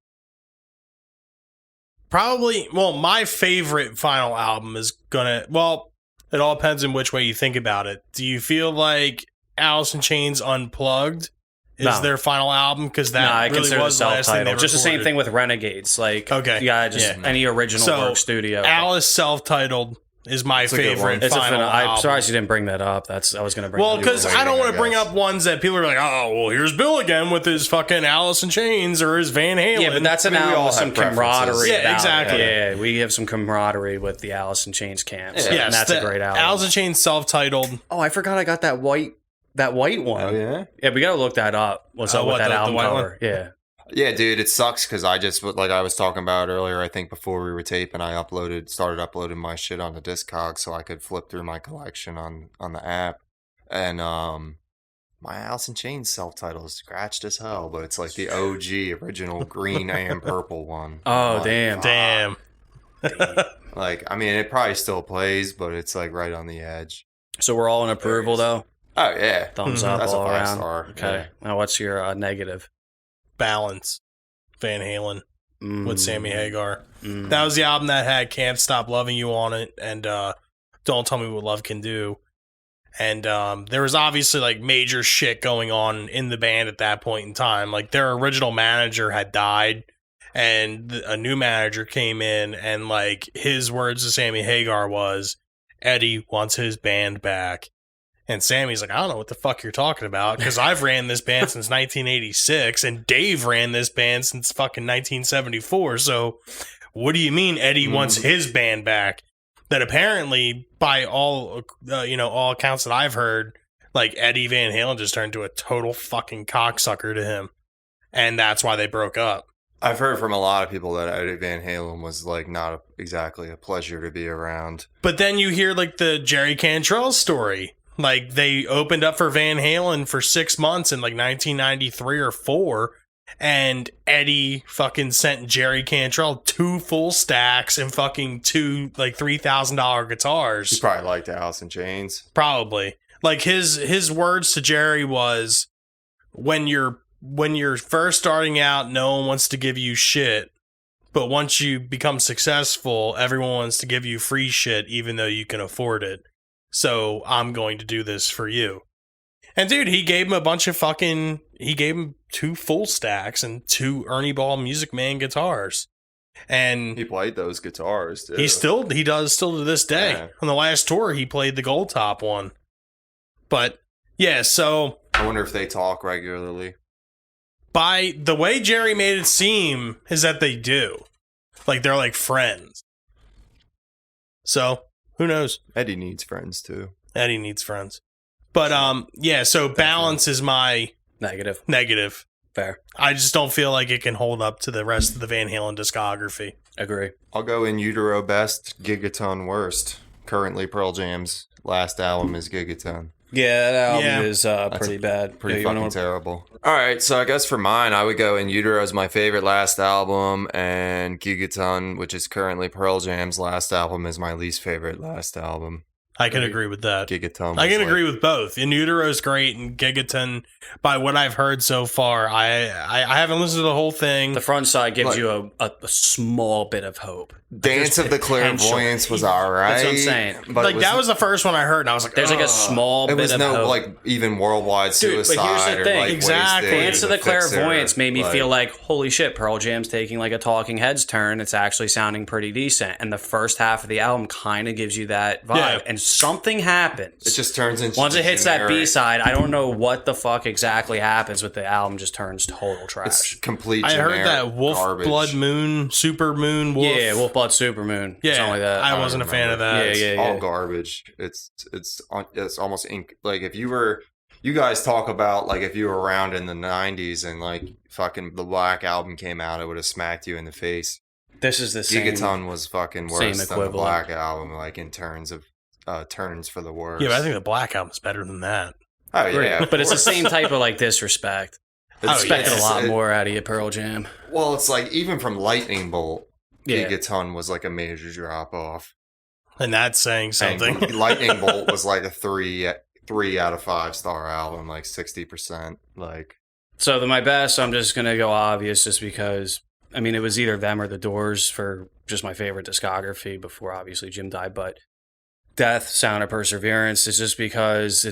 Probably, well, my favorite final album is gonna, well, it all depends on which way you think about it. Do you feel like Alice in Chains Unplugged is No. their final album? Because that I really consider was the the last thing they self-titled. Just the same recorded. thing with Renegades. Like, Okay. yeah, just Yeah. any original So, work studio. Alice self-titled is my It's a good favorite one. It's a final I'm album. surprised you didn't bring that up. I was going to bring. Well, that up. because I don't waiting, want I to bring guess. up ones that people are like, oh, well, here's Bill again with his fucking Alice in Chains or his Van Halen. Yeah, but that's an I mean, we album all with some have preferences. camaraderie. Yeah, about it. exactly. Yeah, we have some camaraderie with the Alice in Chains camps. Yeah. Yes, and that's a the great album. Alice in Chains self-titled. Oh, I forgot I got that white one. Oh, yeah? Yeah, we gotta look that up. What's up what, with that the album white one? cover? Yeah. Yeah, dude, it sucks because I just, like I was talking about earlier, I think before we were taping, I started uploading my shit on the Discog so I could flip through my collection on the app. And my Alice in Chains self-title is scratched as hell, but it's like the OG original green and purple one. Oh, Like, damn. Damn. Like, I mean, it probably still plays, but it's like right on the edge. So we're all in approval though. Oh, yeah. Thumbs Mhm. up That's a all 5 around. star. Okay. Now what's your negative? Balance. Van Halen with Sammy Hagar. Mm. That was the album that had Can't Stop Loving You on it and Don't Tell Me What Love Can Do. And there was obviously like major shit going on in the band at that point in time. Like their original manager had died and a new manager came in and like his words to Sammy Hagar was, Eddie wants his band back. And Sammy's like, I don't know what the fuck you're talking about because I've ran this band since 1986 and Dave ran this band since fucking 1974. So what do you mean Eddie wants his band back? That apparently, by all all accounts that I've heard, like Eddie Van Halen just turned into a total fucking cocksucker to him, and that's why they broke up. I've heard from a lot of people that Eddie Van Halen was like not exactly a pleasure to be around. But then you hear like the Jerry Cantrell story. Like they opened up for Van Halen for 6 months in like 1993 or 4. And Eddie fucking sent Jerry Cantrell 2 full stacks and fucking 2 like $3,000 He guitars. probably liked Alice in Chains. Probably. Like his words to Jerry was, when you're first starting out, no one wants to give you shit. But once you become successful, everyone wants to give you free shit even though you can afford it. So I'm going to do this for you. And dude, he gave him he gave him 2 full stacks and 2 Ernie Ball Music Man guitars. And He played those guitars, too. he does still to this day. Yeah. On the last tour, he played the gold top one. But yeah, so I wonder if they talk regularly. by the way Jerry made it seem is that they do. Like they're like friends. So who knows? Eddie needs friends, too. Eddie needs friends. But yeah, so Balance is my Negative. Fair. I just don't feel like it can hold up to the rest of the Van Halen discography. Agree. I'll go In Utero best, Gigaton worst. Currently, Pearl Jam's last album is Gigaton. Yeah, that album Yeah. is pretty bad. Pretty Yeah, fucking terrible. All right, so I guess for mine, I would go In Utero as my favorite last album, and Gigaton, which is currently Pearl Jam's last album, is my least favorite last album. I can agree with that. Gigaton. I can was agree with both. In Utero is great, and Gigaton, by what I've heard so far, I haven't listened to the whole thing. The front side gives you a small bit of hope. Dance of the Clairvoyance was alright. That's what I'm saying. But Like that was the first one I heard, and I was like, There's like a "Ugh." small it bit was of no hope. like even worldwide Dude, but suicide. here's the or, thing. like, Exactly. Wasted Dance or of the Fixer, Clairvoyance made me like- feel like, holy shit, Pearl Jam's taking like a Talking Heads turn. It's actually sounding pretty decent. And the first half of the album kind of gives you that vibe. Yeah. And something happens. It just turns into Once it hits that generic- B-side, I don't know what the fuck exactly happens with the album. Just turns total It's trash. complete. I heard generic that Wolf garbage. Blood Moon, Super Moon, Wolf. Yeah, Wolf Blood Supermoon. Yeah, Something like that. I wasn't a fan of that. Yeah, It's all garbage. It's almost like if you guys talk about like if you were around in the 90s and like fucking the Black Album came out, it would have smacked you in the face. This is the same. Gigaton was fucking same worse than the equivalent. Black Album, like in terms of turns for the worst. Yeah, but I think the Black Album's better than that. oh yeah, of But it's the course. same type of like disrespect. It's- Expected a it's- lot more out of you, Pearl Jam. Well, it's like even from Lightning Bolt, Yeah. Gigaton was like a major drop off. And that's saying something. And Lightning Bolt was like a 3 out of 5 star album, like 60%. Like So my best, I'm just gonna go obvious, just because. I mean, it was either them or the Doors for just my favorite discography before obviously Jim died. But Death, Sound of Perseverance is just because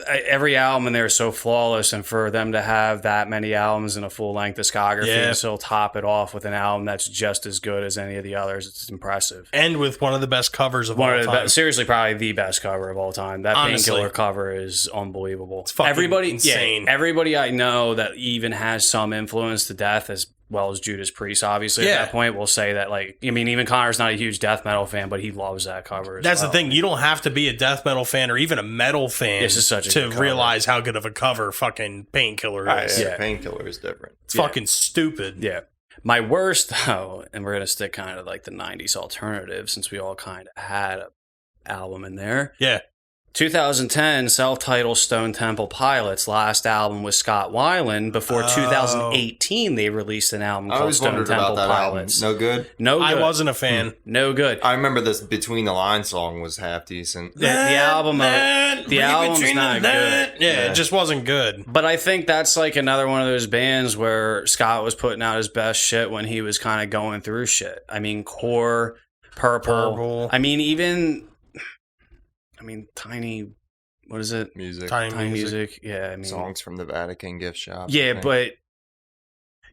every album in there is so flawless, and for them to have that many albums in a full length discography Yeah. and still top it off with an album that's just as good as any of the others, it's impressive. And with one of the best covers of One all of the time. best, seriously, probably the best cover of all time. That Honestly. Painkiller cover is unbelievable. It's fucking everybody, insane. Yeah, everybody I know that even has some influence to Death, as well as Judas Priest, obviously Yeah. at that point, will say that. Like, I mean, even Connor's not a huge death metal fan, but he loves that cover. That's the thing. You don't have to be a death metal fan or even a metal fan This is such a to good cover. realize how good of a cover fucking Painkiller is. Yeah. Painkiller is different. It's fucking stupid. Yeah. My worst, though, and we're gonna stick kind of like the '90s alternative, since we all kind of had an album in there. Yeah. 2010 self-titled Stone Temple Pilots. Last album was Scott Weiland. Before Oh. 2018, they released an album I called always Stone wondered Temple about that Pilots. album. No good. No good. I wasn't a fan. No good. I remember this Between the Lines song was half decent. The album, the album's not good. Yeah, it just wasn't good. But I think that's like another one of those bands where Scott was putting out his best shit when he was kind of going through shit. I mean, Core, Purple. I mean, Tiny, what is it? Music. Tiny Music. Yeah, I mean, Songs from the Vatican gift shop. I yeah, think. but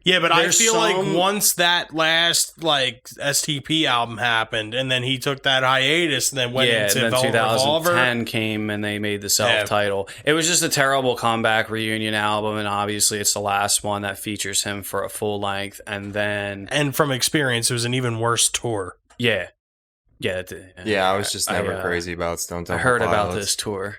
Yeah, but I There's feel some- like once that last like STP album happened, and then he took that hiatus, and then went yeah, into and then Velvet 2010 Revolver. came and they made the self-title. It was just a terrible comeback reunion album, and obviously it's the last one that features him for a full length. And then, And from experience, it was an even worse tour. yeah, I was just never I, crazy about Stone I Temple heard about Pilots. this tour.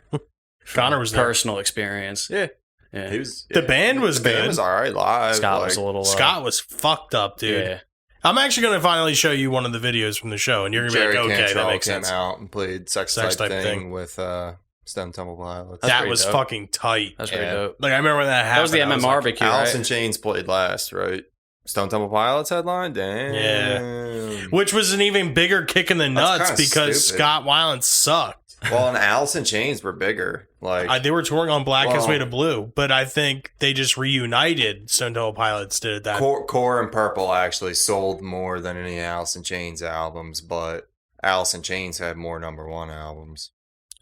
Connor was there. Personal experience. Yeah. Yeah. He was, The band was the band good. was all right live. Scott like, was a little Scott was fucked up, dude. Yeah. I'm actually going to finally show you one of the videos from the show, and you're going to be Jerry like, okay, that Cantrell makes came sense. out and played Sex Sex Type Type thing Thing. with Stone Temple Pilots. That's That pretty was dope. fucking tight. That's pretty Yeah. dope. Like, I remember when that happened. That was the I MM like, barbecue, Alice right? in Chains played last, right? Stone Temple Pilots headline? Damn. which was an even bigger kick in the That's nuts kinda because stupid. Scott Weiland sucked. Well, and Alice in Chains were bigger. Like they were touring on Black His Way to Blue, but I think they just reunited. Stone Temple Pilots did that. Core and Purple actually sold more than any Alice in Chains albums, but Alice in Chains had more #1 albums.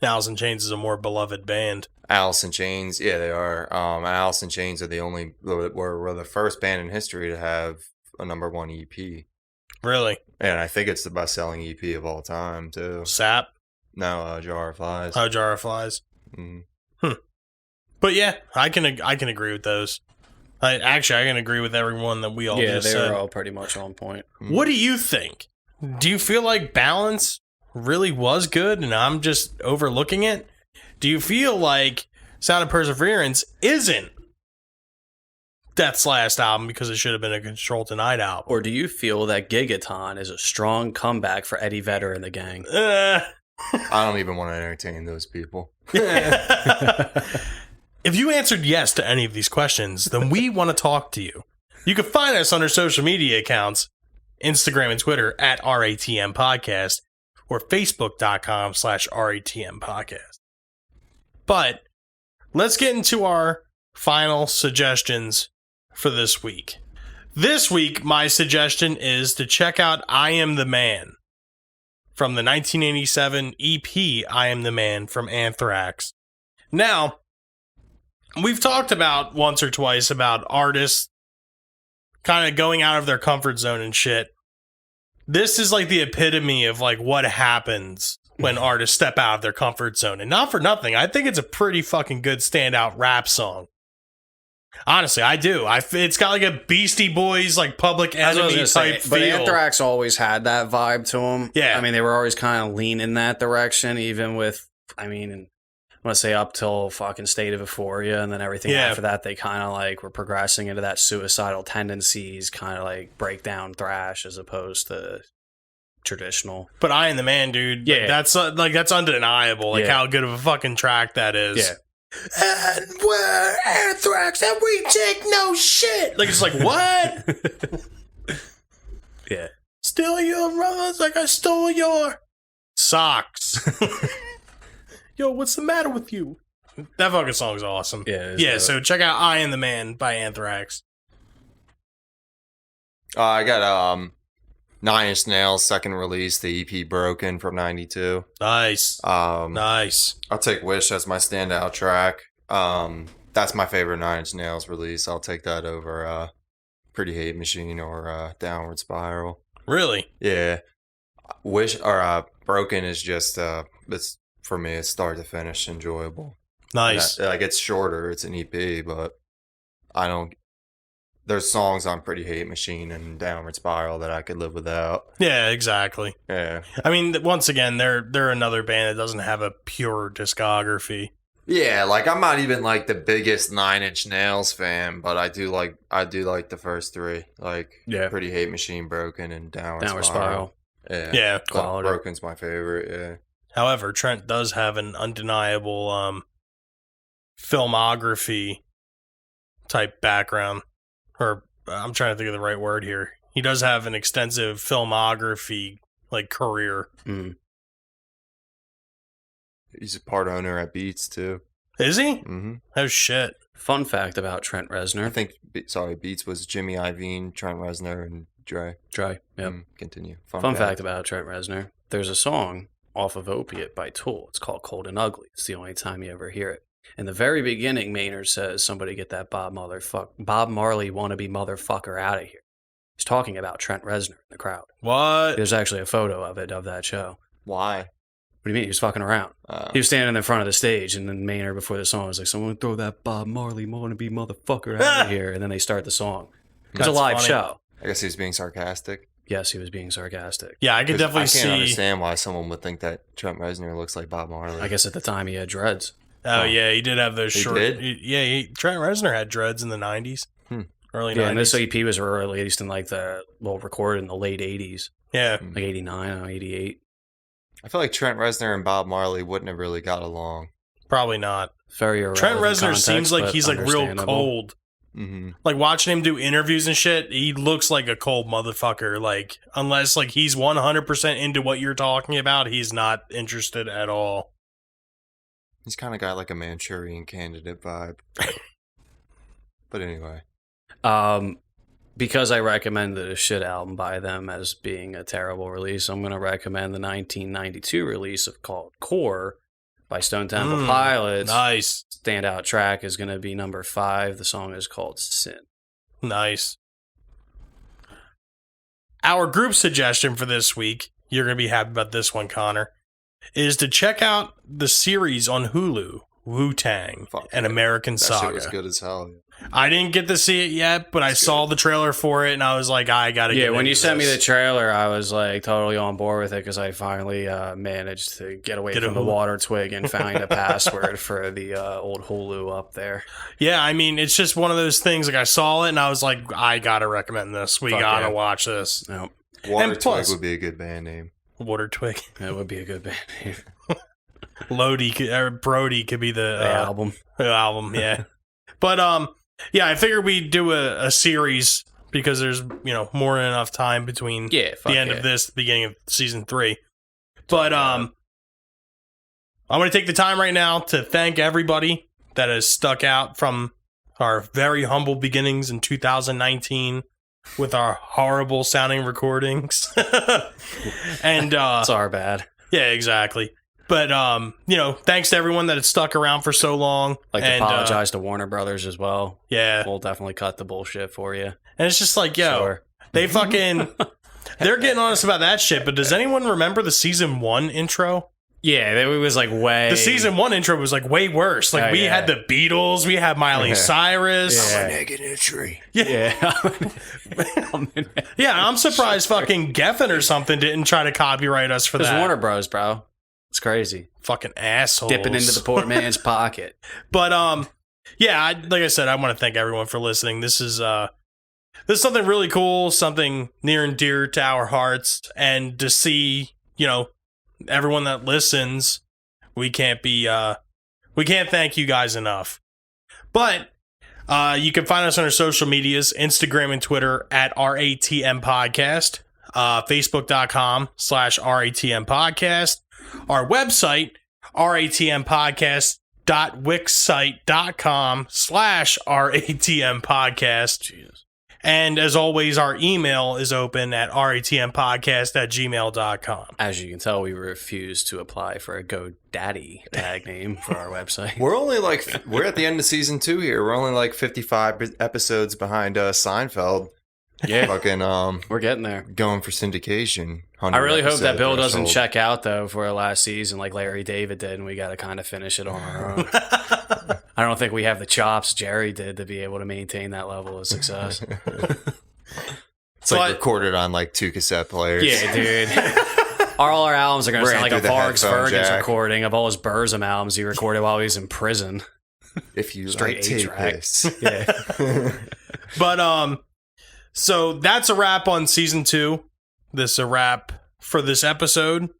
Alice in Chains is a more beloved band. Alice in Chains, yeah, they are. Alice in Chains are were the first band in history to have a #1 EP. Really? And I think it's the best-selling EP of all time, too. Sap? No, Jar of Flies. Oh, Jar of Flies. Mm. But yeah, I can agree with those. I can agree with everyone that we all just said. Yeah, they were all pretty much on point. What do you think? Do you feel like Balance really was good and I'm just overlooking it? Do you feel like Sound of Perseverance isn't Death's last album because it should have been a Control Tonight album? Or do you feel that Gigaton is a strong comeback for Eddie Vedder and the gang? I don't even want to entertain those people. If you answered yes to any of these questions, then we want to talk to you. You can find us on our social media accounts, Instagram and Twitter at RATM Podcast or Facebook.com/RATM Podcast. But let's get into our final suggestions for this week. This week, my suggestion is to check out I Am the Man from the 1987 EP I Am the Man from Anthrax. Now, we've talked about once or twice about artists kind of going out of their comfort zone and shit. This is like the epitome of like what happens when artists step out of their comfort zone. And not for nothing, I think it's a pretty fucking good standout rap song. Honestly, I do. It's got like a Beastie Boys, like Public Enemy type feel. But Anthrax always had that vibe to them. Yeah. I mean, they were always kind of leaning that direction, even with, I mean, I want to say up till fucking State of Euphoria, and then everything after that, they kind of like were progressing into that suicidal tendencies, kind of like breakdown thrash as opposed to traditional. But I Am the Man, dude. Yeah. That's undeniable. Like how good of a fucking track that is. Yeah. And we're Anthrax and we take no shit. Like, it's like, what? Yeah. Steal your brothers like I stole your socks. Yo, what's the matter with you? That fucking song's awesome. Yeah. So check out I Am the Man by Anthrax. I got 9 Inch Nails second release, the EP Broken from '92. Nice. Nice. I'll take Wish as my standout track. That's my favorite 9 Inch Nails release. I'll take that over Pretty Hate Machine or Downward Spiral. Really? Yeah. Wish or Broken is just it's for me, it's start to finish enjoyable. Nice. Like it's shorter, it's an EP, but I don't. There's songs on Pretty Hate Machine and Downward Spiral that I could live without. Yeah, exactly. Yeah. I mean, once again, they're another band that doesn't have a pure discography. Yeah, like I'm not even like the biggest 9 Inch Nails fan, but I do like the first 3. Like Pretty Hate Machine, Broken, and Downward Spiral. Yeah. Quality. Broken's my favorite, yeah. However, Trent does have an undeniable filmography type background. Or I'm trying to think of the right word here. He does have an extensive filmography like career. Mm. He's a part owner at Beats too. Is he? Mm-hmm. Oh shit! Fun fact about Trent Reznor. I think Beats was Jimmy Iovine, Trent Reznor, and Dre. Yep. Continue. Fun fact about Trent Reznor. There's a song off of Opiate by Tool. It's called Cold and Ugly. It's the only time you ever hear it. In the very beginning, Maynard says, somebody get that Bob Marley wannabe motherfucker out of here. He's talking about Trent Reznor in the crowd. What? There's actually a photo of it, of that show. Why? What do you mean? He was fucking around. He was standing in front of the stage, and then Maynard, before the song, was like, someone throw that Bob Marley wannabe motherfucker out of here. And then they start the song. It's a live show. I guess he was being sarcastic. Yes, he was being sarcastic. Yeah, I could definitely see. I can't understand why someone would think that Trent Reznor looks like Bob Marley. I guess at the time he had dreads. Oh, yeah, he did have those short. Did? Trent Reznor had dreads in the 90s. Early 90s. Yeah, and this EP was released in recorded in the late 80s. Yeah. Like 89, 88. I feel like Trent Reznor and Bob Marley wouldn't have really got along. Probably not. Very irrelevant Trent Reznor context, seems like he's like real understandable. cold. Mm-hmm. Like watching him do interviews and shit, he looks like a cold motherfucker. Like unless like he's 100% into what you're talking about, he's not interested at all. He's kind of got like a Manchurian Candidate vibe. But anyway. Because I recommended a shit album by them as being a terrible release, I'm going to recommend the 1992 release called Core by Stone Temple Pilots. Nice. Standout track is going to be number 5. The song is called Sin. Nice. Our group suggestion for this week, you're going to be happy about this one, Connor, is to check out the series on Hulu, Wu-Tang, An American Saga. That shit was good as hell. I didn't get to see it yet, but I saw the trailer for it, and I was like, I gotta get it. Yeah, when you sent me the trailer, I was like totally on board with it because I finally managed to get away from the water twig and find a password for the old Hulu up there. Yeah, I mean, it's just one of those things. Like, I saw it, and I was like, I gotta recommend this. We gotta watch this. Yep. Water Twig would be a good band name. Water Twig. That would be a good band name. Brody could be the album. The album, yeah. But yeah, I figured we'd do a series because there's more than enough time between the end of this, the beginning of season 3. But I'm going to take the time right now to thank everybody that has stuck out from our very humble beginnings in 2019 with our horrible sounding recordings. And it's our bad. Yeah, exactly. But, thanks to everyone that had stuck around for so long. Like to apologize to Warner Brothers as well. Yeah. We'll definitely cut the bullshit for you. And it's just like, they fucking, they're getting on us about that shit, but does anyone remember the season 1 intro? Yeah, it was like way... The season 1 intro was like way worse. Like, we had the Beatles, we had Miley Cyrus. I'm a negative tree. Yeah. Yeah, I'm surprised fucking Geffen or something didn't try to copyright us for that. It was Warner Bros, bro. It's crazy. Fucking assholes. Dipping into the poor man's pocket. But, yeah, like I said, I want to thank everyone for listening. This is something really cool, something near and dear to our hearts. And to see, everyone that listens, we can't thank you guys enough. But you can find us on our social medias, Instagram and Twitter at RATM Podcast, Facebook.com/RATM Podcast. Our website, ratmpodcast.wixsite.com/RATM Podcast. And as always, our email is open at ratmpodcast@gmail.com. As you can tell, we refuse to apply for a GoDaddy tag name for our website. We're at the end of season 2 here. We're only like 55 episodes behind Seinfeld. Yeah. Fucking, we're getting there. Going for syndication. I really hope that Bill doesn't check out, though, for our last season like Larry David did, and we got to kind of finish it on our own. I don't think we have the chops Jerry did to be able to maintain that level of success. It's like recorded on like 2 cassette players. Yeah, dude. All our albums are going to sound like a Vargs Fergus recording of all his Burzum albums he recorded while he was in prison. If you straight like tracks. Yeah. But, so that's a wrap on season 2. This is a wrap for this episode.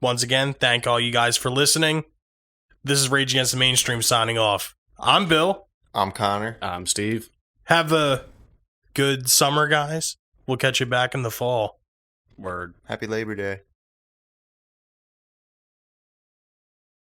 Once again, thank all you guys for listening. This is Rage Against the Mainstream signing off. I'm Bill. I'm Connor. I'm Steve. Have a good summer, guys. We'll catch you back in the fall. Word. Happy Labor Day.